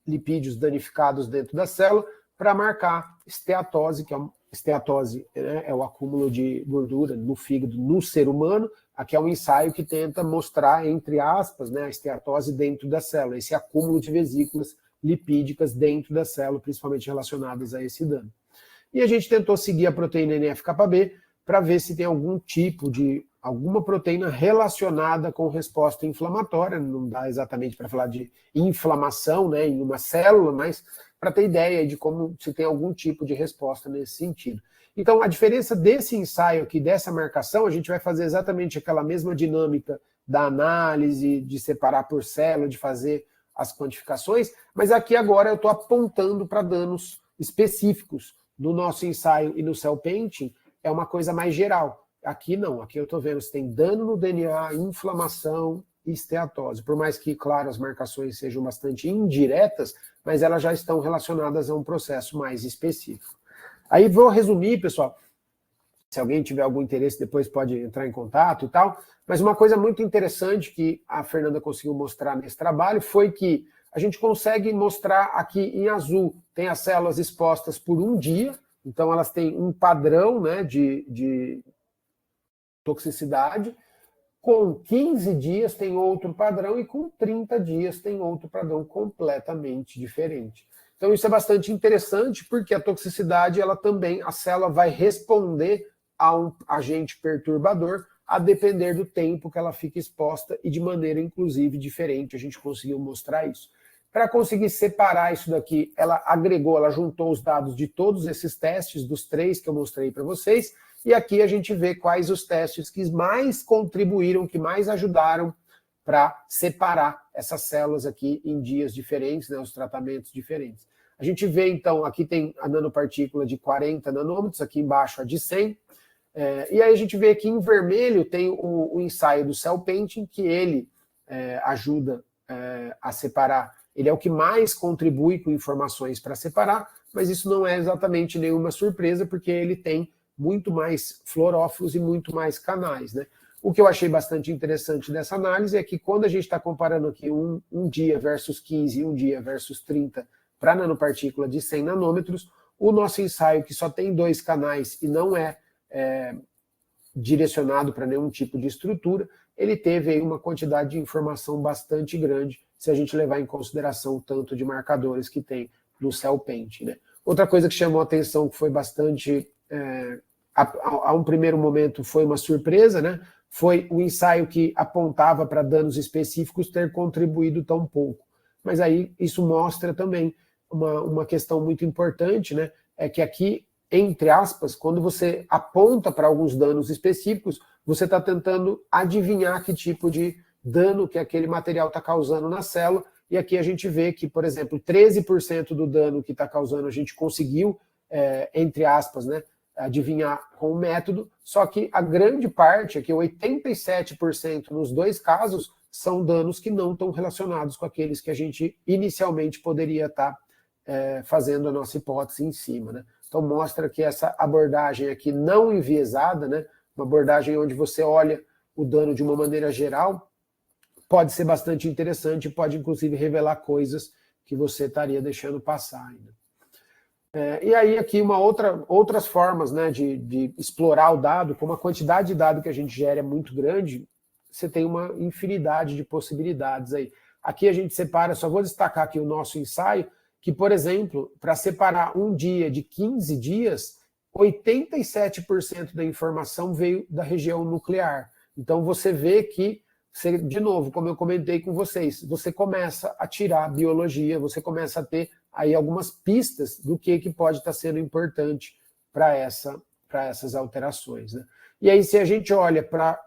lipídios danificados dentro da célula, para marcar esteatose, que esteatose, né, é o acúmulo de gordura no fígado no ser humano. Aqui é um ensaio que tenta mostrar, entre aspas, né, a esteatose dentro da célula, esse acúmulo de vesículas lipídicas dentro da célula, principalmente relacionadas a esse dano. E a gente tentou seguir a proteína NF-κB para ver se tem alguma proteína relacionada com resposta inflamatória. Não dá exatamente para falar de inflamação, né, em uma célula, mas para ter ideia de como se tem algum tipo de resposta nesse sentido. Então, a diferença desse ensaio aqui, dessa marcação, a gente vai fazer exatamente aquela mesma dinâmica da análise, de separar por célula, de fazer as quantificações, mas aqui agora eu estou apontando para danos específicos. No nosso ensaio e no Cell Painting é uma coisa mais geral. Aqui não, aqui eu estou vendo se tem dano no DNA, inflamação e esteatose. Por mais que, claro, as marcações sejam bastante indiretas, mas elas já estão relacionadas a um processo mais específico. Aí vou resumir, pessoal. Se alguém tiver algum interesse, depois pode entrar em contato e tal. Mas uma coisa muito interessante que a Fernanda conseguiu mostrar nesse trabalho foi que a gente consegue mostrar aqui em azul, tem as células expostas por um dia, então elas têm um padrão, né, de toxicidade, com 15 dias tem outro padrão e com 30 dias tem outro padrão completamente diferente. Então isso é bastante interessante porque a toxicidade, ela também, a célula vai responder a um agente perturbador a depender do tempo que ela fica exposta e de maneira, inclusive, diferente. A gente conseguiu mostrar isso. Para conseguir separar isso daqui, ela juntou os dados de todos esses testes, dos 3 que eu mostrei para vocês, e aqui a gente vê quais os testes que mais contribuíram, que mais ajudaram para separar essas células aqui em dias diferentes, né, os tratamentos diferentes. A gente vê, então, aqui tem a nanopartícula de 40 nanômetros, aqui embaixo a de 100, e aí a gente vê aqui em vermelho tem o ensaio do Cell Painting, que ele ajuda a separar. Ele é o que mais contribui com informações para separar, mas isso não é exatamente nenhuma surpresa, porque ele tem muito mais fluorófilos e muito mais canais, né? O que eu achei bastante interessante dessa análise é que quando a gente está comparando aqui um dia versus 15 e um dia versus 30 para nanopartícula de 100 nanômetros, o nosso ensaio, que só tem 2 canais e não é direcionado para nenhum tipo de estrutura, ele teve aí uma quantidade de informação bastante grande, se a gente levar em consideração o tanto de marcadores que tem no Cell Painting, né? Outra coisa que chamou a atenção, que foi bastante a um primeiro momento foi uma surpresa, né? Foi o ensaio que apontava para danos específicos ter contribuído tão pouco. Mas aí isso mostra também uma questão muito importante, né? É que aqui, entre aspas, quando você aponta para alguns danos específicos, você está tentando adivinhar que tipo de dano que aquele material está causando na célula, e aqui a gente vê que, por exemplo, 13% do dano que está causando a gente conseguiu, entre aspas, né, adivinhar com o método, só que a grande parte, aqui 87% nos dois casos, são danos que não estão relacionados com aqueles que a gente inicialmente poderia estar fazendo a nossa hipótese em cima, né? Então mostra que essa abordagem aqui não enviesada, né, uma abordagem onde você olha o dano de uma maneira geral, pode ser bastante interessante, pode inclusive revelar coisas que você estaria deixando passar ainda. E aí aqui outras formas, né, de explorar o dado, como a quantidade de dado que a gente gera é muito grande, você tem uma infinidade de possibilidades aí. Aqui a gente separa, só vou destacar aqui o nosso ensaio, que, por exemplo, para separar um dia de 15 dias, 87% da informação veio da região nuclear. Então você vê que, de novo, como eu comentei com vocês, você começa a tirar biologia, você começa a ter aí algumas pistas do que pode estar sendo importante para essas alterações, né? E aí, se a gente olha para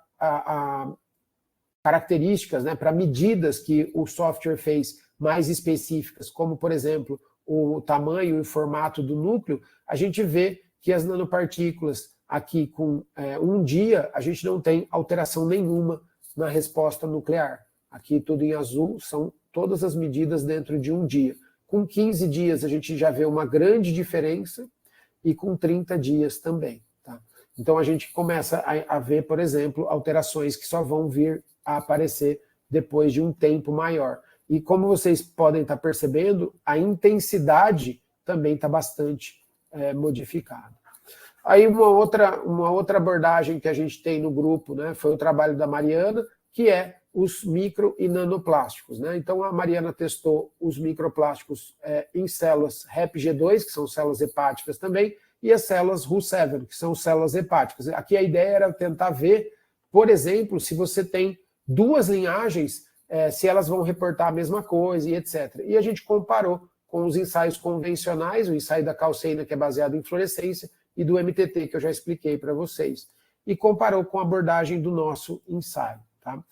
características, né, para medidas que o software fez mais específicas, como, por exemplo, o tamanho e o formato do núcleo, a gente vê que as nanopartículas aqui com um dia, a gente não tem alteração nenhuma na resposta nuclear. Aqui tudo em azul são todas as medidas dentro de um dia. Com 15 dias a gente já vê uma grande diferença e com 30 dias também. Tá? Então a gente começa a ver, por exemplo, alterações que só vão vir a aparecer depois de um tempo maior. E como vocês podem estar percebendo, a intensidade também está bastante modificada. Aí uma outra abordagem que a gente tem no grupo, né, foi o trabalho da Mariana, que é os micro e nanoplásticos, né? Então a Mariana testou os microplásticos em células HepG2, que são células hepáticas também, e as células Ru7, que são células hepáticas. Aqui a ideia era tentar ver, por exemplo, se você tem duas linhagens, se elas vão reportar a mesma coisa e etc. E a gente comparou com os ensaios convencionais, o ensaio da calceína, que é baseado em fluorescência, e do MTT, que eu já expliquei para vocês. E comparou com a abordagem do nosso ensaio. Tá?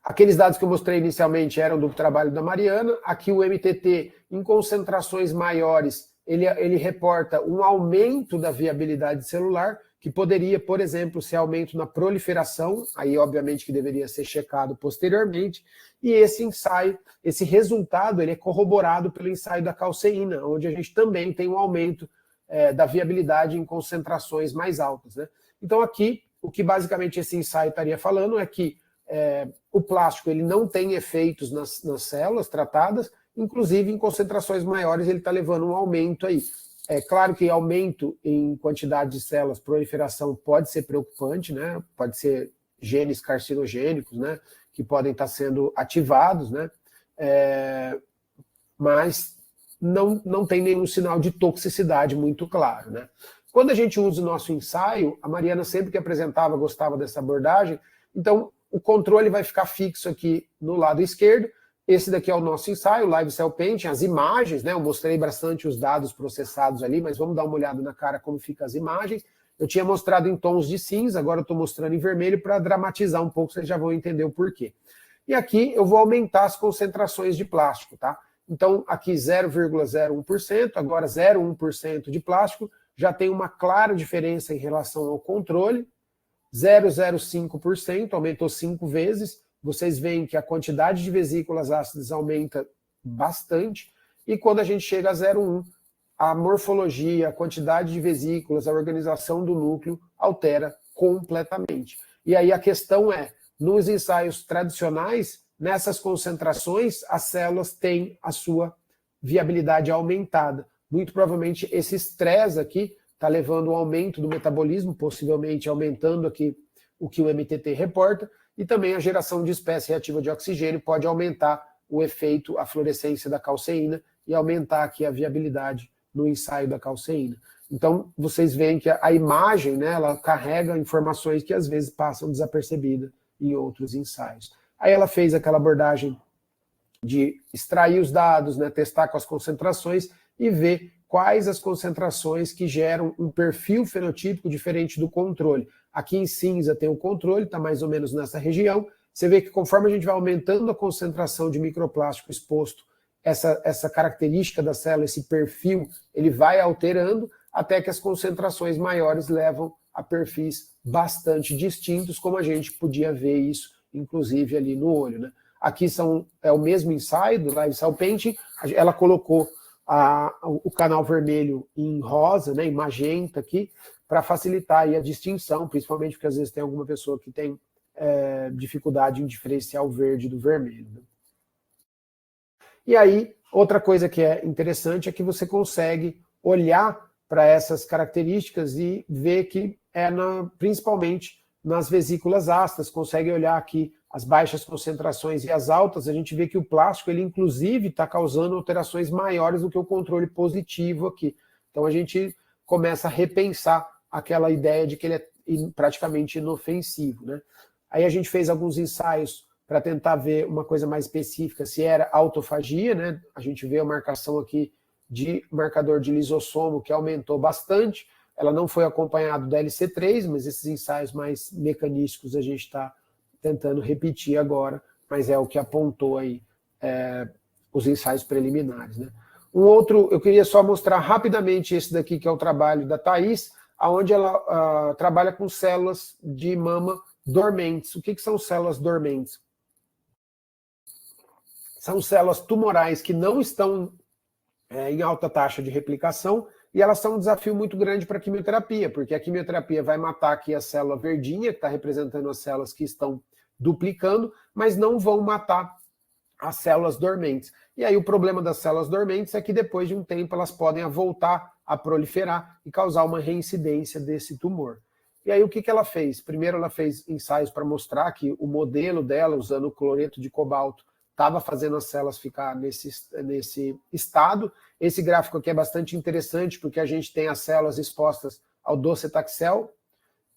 Aqueles dados que eu mostrei inicialmente eram do trabalho da Mariana. Aqui o MTT, em concentrações maiores, ele reporta um aumento da viabilidade celular, que poderia, por exemplo, ser aumento na proliferação, aí obviamente que deveria ser checado posteriormente, e esse ensaio, esse resultado, ele é corroborado pelo ensaio da calceína, onde a gente também tem um aumento da viabilidade em concentrações mais altas, né? Então aqui, o que basicamente esse ensaio estaria falando é que o plástico ele não tem efeitos nas células tratadas, inclusive em concentrações maiores ele está levando um aumento aí. É claro que aumento em quantidade de células, proliferação pode ser preocupante, né? Pode ser genes carcinogênicos, né? Que podem estar sendo ativados, né? Mas não tem nenhum sinal de toxicidade muito claro, né? Quando a gente usa o nosso ensaio, a Mariana sempre que apresentava gostava dessa abordagem, então o controle vai ficar fixo aqui no lado esquerdo. Esse daqui é o nosso ensaio, Live Cell Painting, as imagens, né? Eu mostrei bastante os dados processados ali, mas vamos dar uma olhada na cara como ficam as imagens. Eu tinha mostrado em tons de cinza, agora eu estou mostrando em vermelho para dramatizar um pouco, vocês já vão entender o porquê. E aqui eu vou aumentar as concentrações de plástico, tá? Então aqui 0,01%, agora 0,1% de plástico, já tem uma clara diferença em relação ao controle. 0,05%, aumentou 5 vezes. Vocês veem que a quantidade de vesículas ácidas aumenta bastante, e quando a gente chega a 0,1, a morfologia, a quantidade de vesículas, a organização do núcleo altera completamente. E aí a questão é, nos ensaios tradicionais, nessas concentrações, as células têm a sua viabilidade aumentada. Muito provavelmente esse estresse aqui está levando ao aumento do metabolismo, possivelmente aumentando aqui o que o MTT reporta, e também a geração de espécie reativa de oxigênio pode aumentar o efeito, a fluorescência da calceína, e aumentar aqui a viabilidade no ensaio da calceína. Então, vocês veem que a imagem, né, ela carrega informações que às vezes passam desapercebidas em outros ensaios. Aí ela fez aquela abordagem de extrair os dados, né, testar com as concentrações e ver quais as concentrações que geram um perfil fenotípico diferente do controle. Aqui em cinza tem o controle, está mais ou menos nessa região. Você vê que conforme a gente vai aumentando a concentração de microplástico exposto, essa característica da célula, esse perfil, ele vai alterando até que as concentrações maiores levam a perfis bastante distintos, como a gente podia ver isso, inclusive, ali no olho, né? Aqui é o mesmo ensaio do Live Cell Painting, ela colocou o canal vermelho em rosa, né, em magenta aqui, para facilitar aí a distinção, principalmente porque às vezes tem alguma pessoa que tem dificuldade em diferenciar o verde do vermelho, né? E aí, outra coisa que é interessante é que você consegue olhar para essas características e ver que principalmente nas vesículas ácidas, consegue olhar aqui as baixas concentrações e as altas, a gente vê que o plástico, ele inclusive está causando alterações maiores do que o controle positivo aqui. Então a gente começa a repensar aquela ideia de que ele é praticamente inofensivo, né? Aí a gente fez alguns ensaios para tentar ver uma coisa mais específica, se era autofagia, né? A gente vê a marcação aqui de marcador de lisossomo, que aumentou bastante. Ela não foi acompanhada da LC3, mas esses ensaios mais mecanísticos a gente está tentando repetir agora, mas é o que apontou aí os ensaios preliminares, né? Um outro, eu queria só mostrar rapidamente esse daqui, que é o trabalho da Thaís, onde ela trabalha com células de mama dormentes. O que são células dormentes? São células tumorais que não estão em alta taxa de replicação, e elas são um desafio muito grande para a quimioterapia, porque a quimioterapia vai matar aqui a célula verdinha, que está representando as células que estão duplicando, mas não vão matar as células dormentes. E aí o problema das células dormentes é que depois de um tempo elas podem voltar a proliferar e causar uma reincidência desse tumor. E aí o que ela fez? Primeiro ela fez ensaios para mostrar que o modelo dela, usando o cloreto de cobalto, estava fazendo as células ficar nesse estado. Esse gráfico aqui é bastante interessante, porque a gente tem as células expostas ao docetaxel,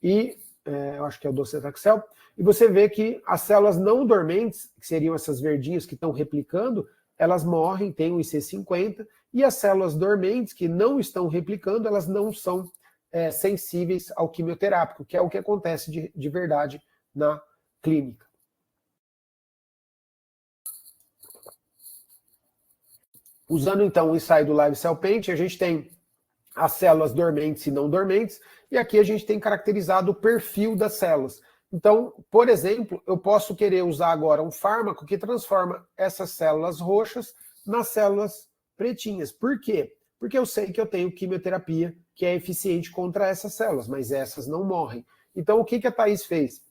eu acho que é o docetaxel, e você vê que as células não dormentes, que seriam essas verdinhas que estão replicando, elas morrem, tem o IC50, e as células dormentes que não estão replicando, elas não são sensíveis ao quimioterápico, que é o que acontece de verdade na clínica. Usando então o ensaio do Live Cell Painting, a gente tem as células dormentes e não dormentes, e aqui a gente tem caracterizado o perfil das células. Então, por exemplo, eu posso querer usar agora um fármaco que transforma essas células roxas nas células pretinhas. Por quê? Porque eu sei que eu tenho quimioterapia que é eficiente contra essas células, mas essas não morrem. Então, o que a Thaís fez?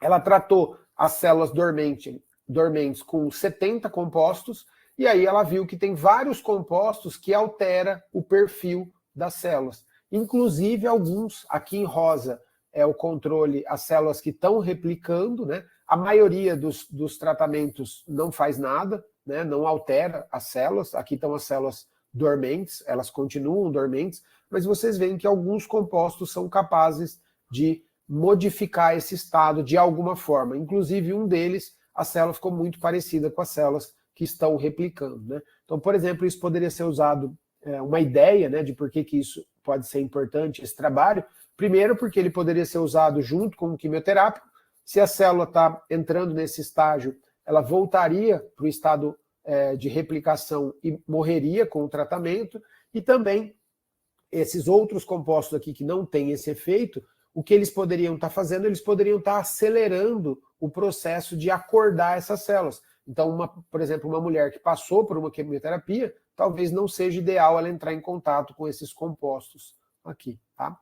Ela tratou as células dormentes com 70 compostos, e aí ela viu que tem vários compostos que alteram o perfil das células. Inclusive alguns, aqui em rosa, é o controle, as células que estão replicando, né? A maioria dos tratamentos não faz nada, né? Não altera as células. Aqui estão as células dormentes, elas continuam dormentes, mas vocês veem que alguns compostos são capazes de modificar esse estado de alguma forma. Inclusive um deles, a célula ficou muito parecida com as células que estão replicando, né? Então, por exemplo, isso poderia ser usado, uma ideia, né, de por que isso pode ser importante, esse trabalho. Primeiro, porque ele poderia ser usado junto com o quimioterápico. Se a célula está entrando nesse estágio, ela voltaria para o estado de replicação e morreria com o tratamento. E também, esses outros compostos aqui que não têm esse efeito, o que eles poderiam estar fazendo? Eles poderiam estar acelerando o processo de acordar essas células. Então, por exemplo, uma mulher que passou por uma quimioterapia, talvez não seja ideal ela entrar em contato com esses compostos aqui, tá?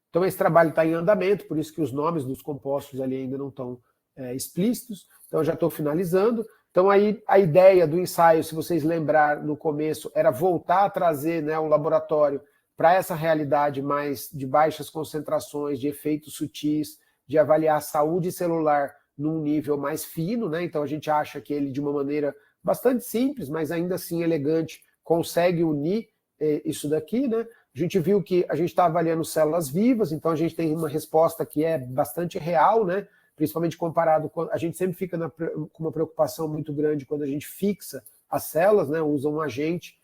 Então, esse trabalho está em andamento, por isso que os nomes dos compostos ali ainda não estão explícitos. Então, eu já estou finalizando. Então, aí a ideia do ensaio, se vocês lembrar no começo, era voltar a trazer, né, o laboratório para essa realidade mais de baixas concentrações, de efeitos sutis, de avaliar a saúde celular num nível mais fino, né? Então a gente acha que ele, de uma maneira bastante simples, mas ainda assim elegante, consegue unir isso daqui, né? a gente viu que a gente está avaliando células vivas, então a gente tem uma resposta que é bastante real, né? Principalmente comparado com... A gente sempre fica com uma preocupação muito grande quando a gente fixa as células, né? Usa um agente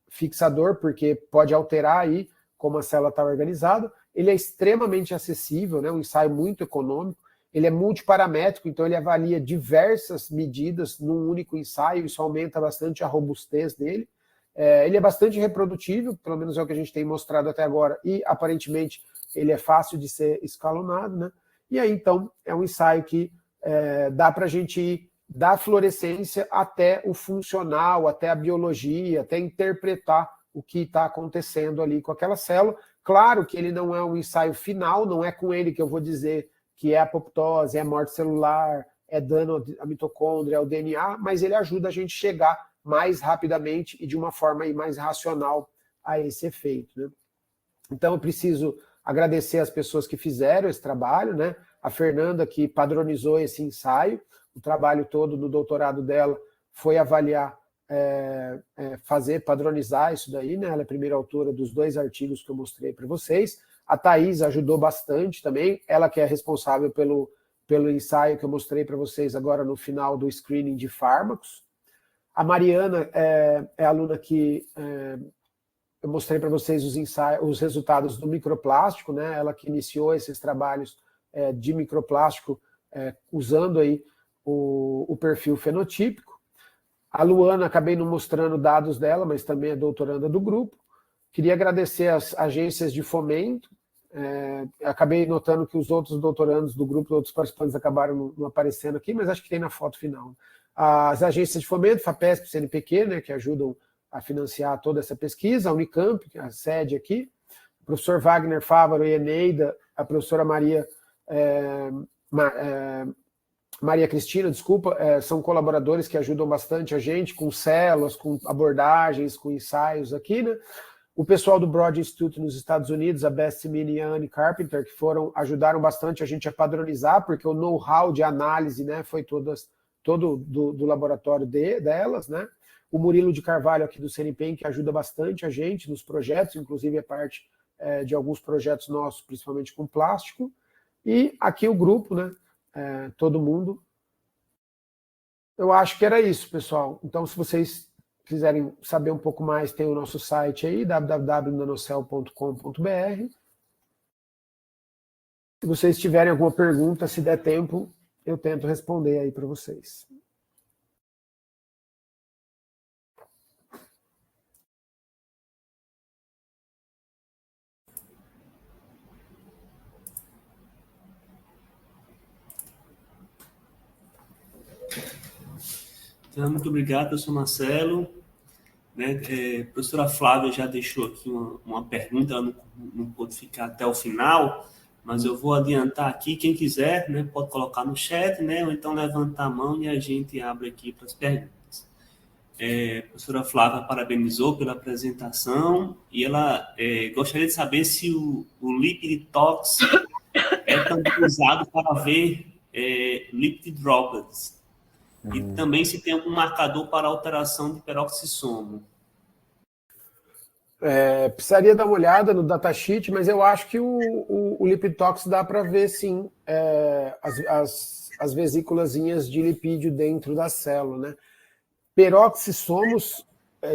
fixador, porque pode alterar aí como a célula está organizada. Ele é extremamente acessível, né? Um ensaio muito econômico. Ele é multiparamétrico, então ele avalia diversas medidas num único ensaio, isso aumenta bastante a robustez dele. Ele é bastante reprodutível, pelo menos é o que a gente tem mostrado até agora, e aparentemente ele é fácil de ser escalonado, né? E aí, então, é um ensaio que dá para a gente ir da fluorescência até o funcional, até a biologia, até interpretar o que está acontecendo ali com aquela célula. Claro que ele não é um ensaio final, não é com ele que eu vou dizer que é apoptose, é morte celular, é dano à mitocôndria, é o DNA, mas ele ajuda a gente a chegar mais rapidamente e de uma forma aí mais racional a esse efeito, né? Então eu preciso agradecer as pessoas que fizeram esse trabalho, né? A Fernanda, que padronizou esse ensaio, o trabalho todo no doutorado dela foi avaliar, padronizar isso daí, né? Ela é a primeira autora dos 2 artigos que eu mostrei para vocês. A Thaís ajudou bastante também, ela que é responsável pelo ensaio que eu mostrei para vocês agora no final do screening de fármacos. A Mariana é a aluna que eu mostrei para vocês os resultados do microplástico, né? Ela que iniciou esses trabalhos de microplástico usando aí o perfil fenotípico. A Luana, acabei não mostrando dados dela, mas também é doutoranda do grupo. Queria agradecer às agências de fomento. Acabei notando que os outros doutorandos do grupo, outros participantes acabaram não aparecendo aqui, mas acho que tem na foto final. As agências de fomento, FAPESP e CNPq, né, que ajudam a financiar toda essa pesquisa, a Unicamp, a sede aqui, o professor Wagner Fávaro e Eneida, a professora Maria Cristina, desculpa, são colaboradores que ajudam bastante a gente com células, com abordagens, com ensaios aqui, né? O pessoal do Broad Institute nos Estados Unidos, a Beth Simini e a Anne Carpenter, que ajudaram bastante a gente a padronizar, porque o know-how de análise, né, foi todo do laboratório delas, né? O Murilo de Carvalho aqui do CNPq, que ajuda bastante a gente nos projetos, inclusive é parte de alguns projetos nossos, principalmente com plástico. E aqui o grupo, né? Todo mundo. Eu acho que era isso, pessoal. Então, se vocês quiserem saber um pouco mais, tem o nosso site aí, www.nanocell.com.br. Se vocês tiverem alguma pergunta, se der tempo, eu tento responder aí para vocês. Então, muito obrigado, professor Marcelo. Né? A professora Flávia já deixou aqui uma pergunta, ela não pôde ficar até o final, mas eu vou adiantar aqui, quem quiser, né, pode colocar no chat, né, ou então levantar a mão e a gente abre aqui para as perguntas. A professora Flávia parabenizou pela apresentação e ela gostaria de saber se o lipid tox é também usado para ver lipid droplets. E também se tem algum marcador para alteração de peroxissomo. Precisaria dar uma olhada no datasheet, mas eu acho que o lipid tox dá para ver, sim, as vesículazinhas de lipídio dentro da célula, né? Peroxissomos,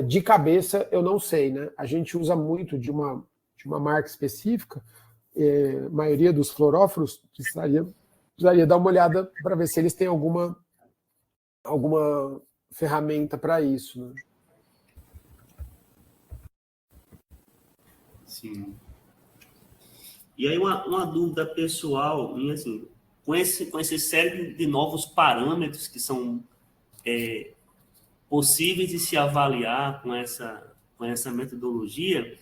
de cabeça, eu não sei, né? A gente usa muito de uma marca específica, a maioria dos fluoróforos, precisaria dar uma olhada para ver se eles têm alguma ferramenta para isso, né? Sim. E aí uma dúvida pessoal, assim, com esse série de novos parâmetros que são possíveis de se avaliar com essa metodologia,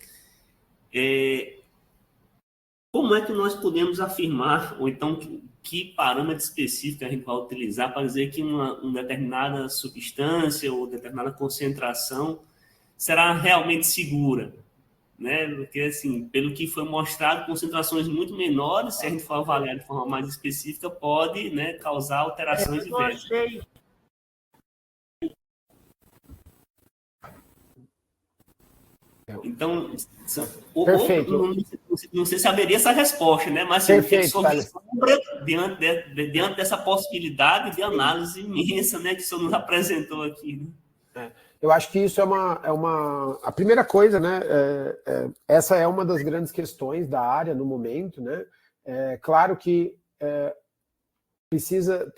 como é que nós podemos afirmar, ou então que parâmetro específico a gente vai utilizar para dizer que uma determinada substância ou determinada concentração será realmente segura? Né? Porque, assim, pelo que foi mostrado, concentrações muito menores, se a gente for avaliar de forma mais específica, pode, né, causar alterações diversas. Então, Perfeito. não sei se haveria essa resposta, né? Mas assim, Perfeito, o que sobra diante dessa possibilidade de análise imensa, né, que o senhor nos apresentou aqui, né? Eu acho que isso a primeira coisa, né? Essa é uma das grandes questões da área no momento, né? Claro que a gente precisa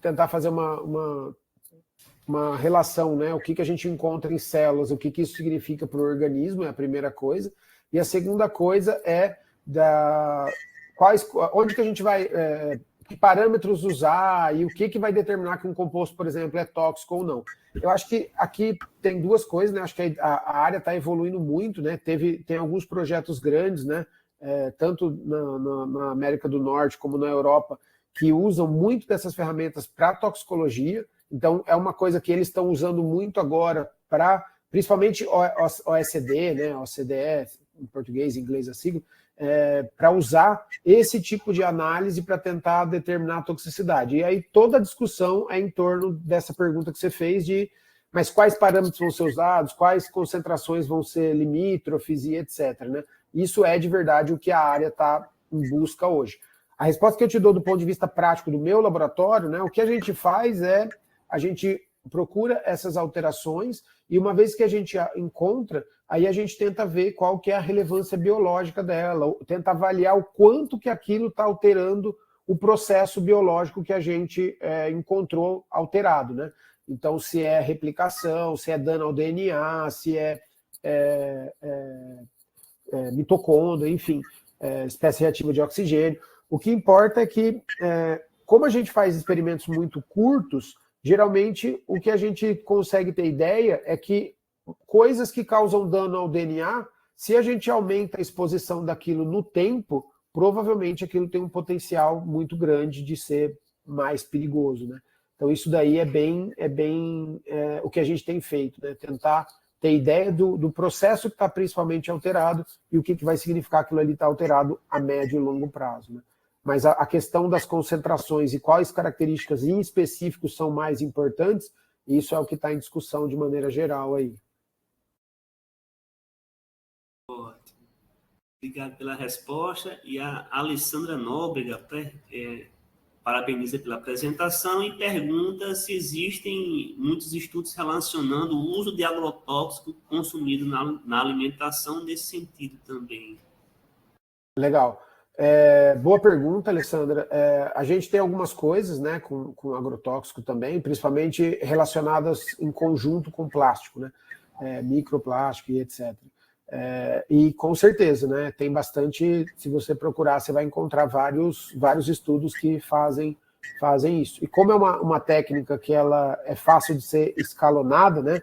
tentar fazer uma relação, né? O que a gente encontra em células, o que isso significa para o organismo, é a primeira coisa. E a segunda coisa é onde que a gente vai, que parâmetros usar e o que vai determinar que um composto, por exemplo, é tóxico ou não. Eu acho que aqui tem duas coisas, né? Acho que a área está evoluindo muito, né? Tem alguns projetos grandes, né? Tanto na América do Norte como na Europa, que usam muito dessas ferramentas para toxicologia. Então, é uma coisa que eles estão usando muito agora para, principalmente OECD, né, OCDE, em português, em inglês a sigla, para usar esse tipo de análise para tentar determinar a toxicidade. E aí toda a discussão é em torno dessa pergunta que você fez mas quais parâmetros vão ser usados, quais concentrações vão ser limítrofes e etc. Né? Isso é de verdade o que a área está em busca hoje. A resposta que eu te dou do ponto de vista prático do meu laboratório, né, o que a gente faz é a gente procura essas alterações e uma vez que a gente encontra, aí a gente tenta ver qual que é a relevância biológica dela, tenta avaliar o quanto que aquilo está alterando o processo biológico que a gente encontrou alterado, né? Então, se é replicação, se é dano ao DNA, se é mitocôndria, enfim, espécie reativa de oxigênio. O que importa é que, como a gente faz experimentos muito curtos, geralmente o que a gente consegue ter ideia é que coisas que causam dano ao DNA, se a gente aumenta a exposição daquilo no tempo, provavelmente aquilo tem um potencial muito grande de ser mais perigoso, né? Então isso daí é bem o que a gente tem feito, né? Tentar ter ideia do processo que está principalmente alterado e o que vai significar aquilo ali estar alterado a médio e longo prazo, né? Mas a questão das concentrações e quais características em específico são mais importantes, isso é o que está em discussão de maneira geral aí. Ótimo. Obrigado pela resposta. E a Alessandra Nóbrega parabeniza pela apresentação e pergunta se existem muitos estudos relacionando o uso de agrotóxico consumido na alimentação nesse sentido também. Legal. Boa pergunta, Alessandra. A gente tem algumas coisas, né, com agrotóxico também, principalmente relacionadas em conjunto com plástico, né, microplástico e etc. E com certeza, né, tem bastante, se você procurar, você vai encontrar vários estudos que fazem isso. E como é uma técnica que ela é fácil de ser escalonada, né,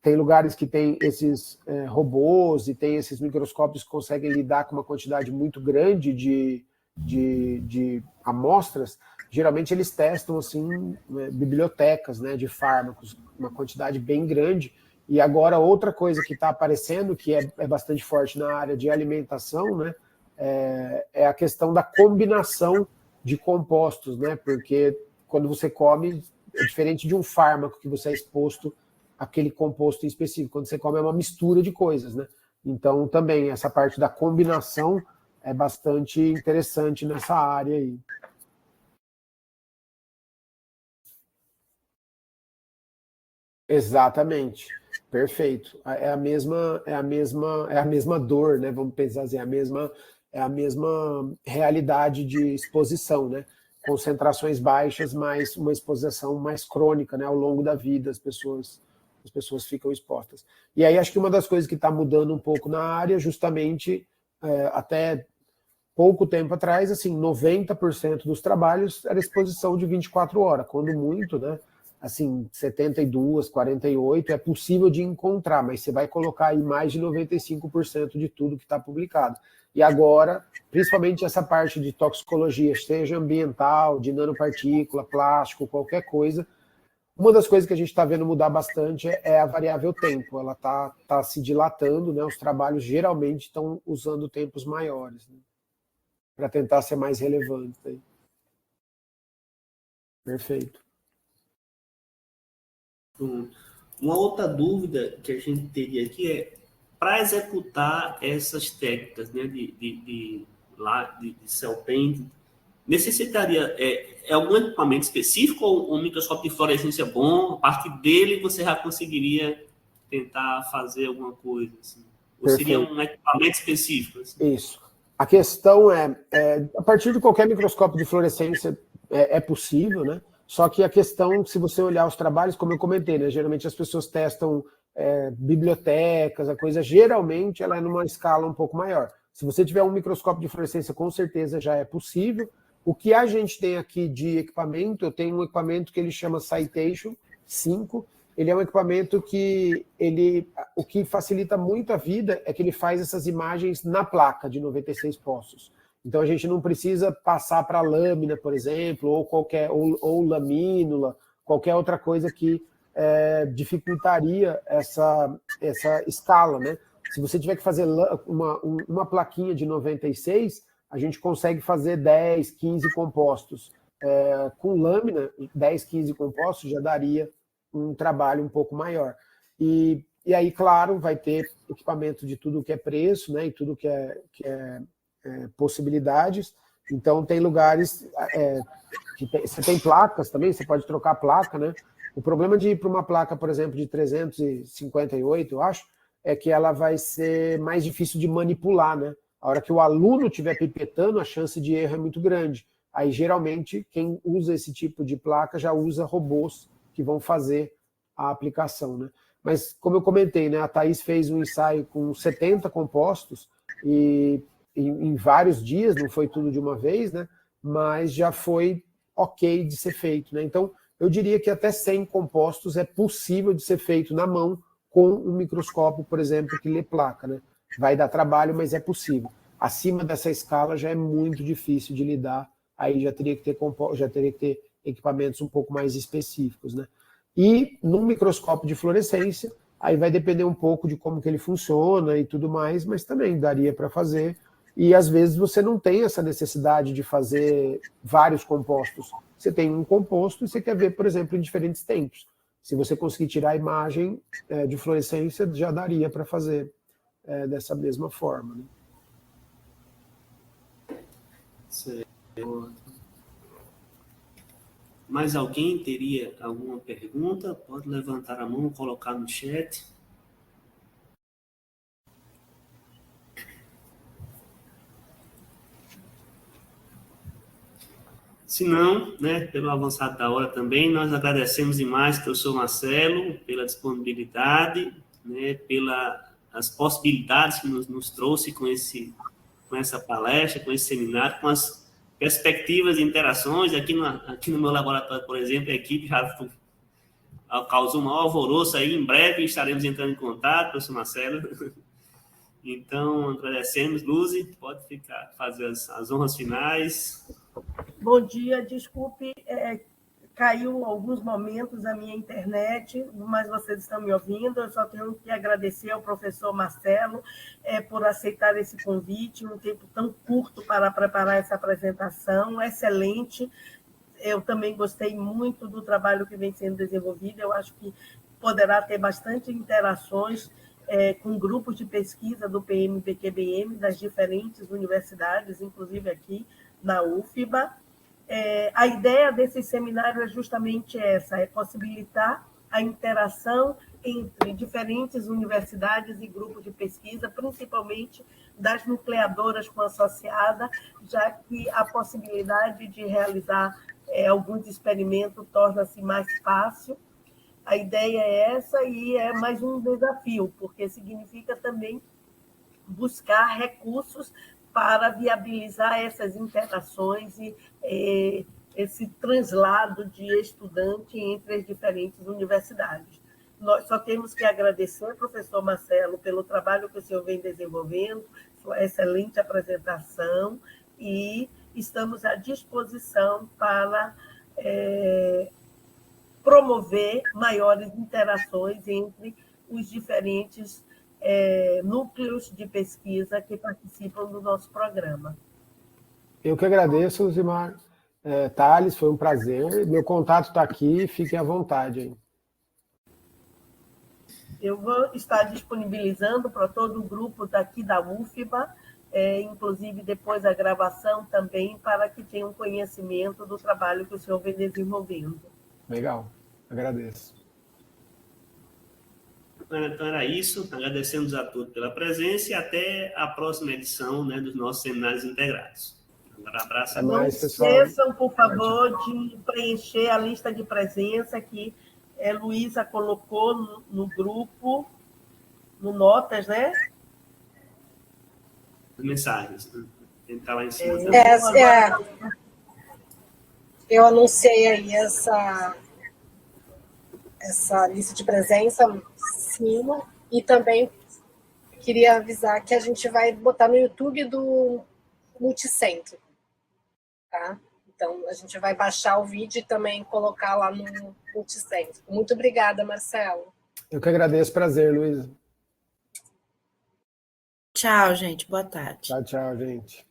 tem lugares que tem esses robôs e tem esses microscópios que conseguem lidar com uma quantidade muito grande de amostras. Geralmente eles testam assim, bibliotecas, né, de fármacos, uma quantidade bem grande. E agora outra coisa que está aparecendo, que é bastante forte na área de alimentação, né, é a questão da combinação de compostos, né, porque quando você come, é diferente de um fármaco que você é exposto aquele composto em específico. Quando você come é uma mistura de coisas, né? Então, também, essa parte da combinação é bastante interessante nessa área aí. Exatamente. Perfeito. É a mesma dor, né? Vamos pensar assim, é a mesma realidade de exposição, né? Concentrações baixas, mas uma exposição mais crônica, né? Ao longo da vida, as pessoas ficam expostas. E aí acho que uma das coisas que está mudando um pouco na área, justamente, até pouco tempo atrás, assim, 90% dos trabalhos era exposição de 24 horas, quando muito, né? Assim, 72, 48 é possível de encontrar, mas você vai colocar aí mais de 95% de tudo que está publicado. E agora, principalmente essa parte de toxicologia, seja ambiental, de nanopartícula, plástico, qualquer coisa, uma das coisas que a gente está vendo mudar bastante é a variável tempo. Ela tá se dilatando, né? Os trabalhos geralmente estão usando tempos maiores, né? Para tentar ser mais relevante. Aí. Perfeito. Uma outra dúvida que a gente teria aqui é, para executar essas técnicas, né, de cell painting, necessitaria algum equipamento específico ou um microscópio de fluorescência bom? A partir dele você já conseguiria tentar fazer alguma coisa? Assim? Ou seria Perfeito. um equipamento específico? Assim? Isso. A questão a partir de qualquer microscópio de fluorescência é possível, né? Só que a questão, se você olhar os trabalhos, como eu comentei, né? Geralmente as pessoas testam bibliotecas, a coisa, geralmente ela é numa escala um pouco maior. Se você tiver um microscópio de fluorescência, com certeza já é possível. O que a gente tem aqui de equipamento, eu tenho um equipamento que ele chama Citation 5. Ele é um equipamento que o que facilita muito a vida é que ele faz essas imagens na placa de 96 poços. Então a gente não precisa passar para lâmina, por exemplo, ou lamínula, qualquer outra coisa que dificultaria essa escala, né? Se você tiver que fazer uma plaquinha de 96, a gente consegue fazer 10, 15 compostos. Com lâmina, 10, 15 compostos já daria um trabalho um pouco maior. E aí, claro, vai ter equipamento de tudo que é preço, né, e tudo que é possibilidades. Então, tem lugares que você tem placas também, você pode trocar a placa, né? O problema de ir para uma placa, por exemplo, de 358, eu acho, é que ela vai ser mais difícil de manipular, né? A hora que o aluno estiver pipetando, a chance de erro é muito grande. Aí, geralmente, quem usa esse tipo de placa já usa robôs que vão fazer a aplicação, né? Mas, como eu comentei, né, a Thaís fez um ensaio com 70 compostos e em vários dias, não foi tudo de uma vez, né? Mas já foi ok de ser feito, né? Então, eu diria que até 100 compostos é possível de ser feito na mão com um microscópio, por exemplo, que lê placa, né? Vai dar trabalho, mas é possível. Acima dessa escala já é muito difícil de lidar, aí já teria que ter equipamentos um pouco mais específicos, né? E no microscópio de fluorescência, aí vai depender um pouco de como que ele funciona e tudo mais, mas também daria para fazer. E às vezes você não tem essa necessidade de fazer vários compostos. Você tem um composto e você quer ver, por exemplo, em diferentes tempos. Se você conseguir tirar a imagem de fluorescência, já daria para fazer dessa mesma forma, né? Certo. Mais alguém teria alguma pergunta? Pode levantar a mão, colocar no chat. Se não, né, pelo avançado da hora também, nós agradecemos demais, professor Marcelo, pela disponibilidade, né, pelas possibilidades que nos trouxe com essa palestra, com esse seminário, com as perspectivas e interações. Aqui no meu laboratório, por exemplo, a equipe já causou um maior alvoroço aí. Em breve estaremos entrando em contato, professor Marcelo. Então, agradecemos. Luzi, pode fazer as honras finais. Bom dia, desculpe, caiu alguns momentos a minha internet, mas vocês estão me ouvindo. Eu só tenho que agradecer ao professor Marcelo por aceitar esse convite, um tempo tão curto para preparar essa apresentação, excelente. Eu também gostei muito do trabalho que vem sendo desenvolvido, eu acho que poderá ter bastante interações com grupos de pesquisa do PMBQBM, das diferentes universidades, inclusive aqui na UFBA. A ideia desse seminário é justamente essa, é possibilitar a interação entre diferentes universidades e grupos de pesquisa, principalmente das nucleadoras com associada, já que a possibilidade de realizar alguns experimentos torna-se mais fácil. A ideia é essa e é mais um desafio, porque significa também buscar recursos para viabilizar essas interações e esse translado de estudante entre as diferentes universidades. Nós só temos que agradecer, professor Marcelo, pelo trabalho que o senhor vem desenvolvendo, sua excelente apresentação, e estamos à disposição para promover maiores interações entre os diferentes núcleos de pesquisa que participam do nosso programa. Eu que agradeço, Zimar. Thales, foi um prazer. Meu contato está aqui, fiquem à vontade aí. Eu vou estar disponibilizando para todo o grupo daqui da UFBA, inclusive depois da gravação também, para que tenham conhecimento do trabalho que o senhor vem desenvolvendo. Legal, agradeço. Então era isso, agradecemos a todos pela presença e até a próxima edição, né, dos nossos seminários integrados. Um abraço. Até mais, Não pessoal. esqueçam, por favor, de preencher a lista de presença que Luísa colocou no grupo, no Notas, né? Mensagens. Tentar lá em cima. Eu anunciei aí essa lista de presença em cima e também queria avisar que a gente vai botar no YouTube do Multicentro, tá? Então, a gente vai baixar o vídeo e também colocar lá no Multicentro. Muito obrigada, Marcelo. Eu que agradeço, prazer, Luísa. Tchau, gente. Boa tarde. Tchau, tchau, gente.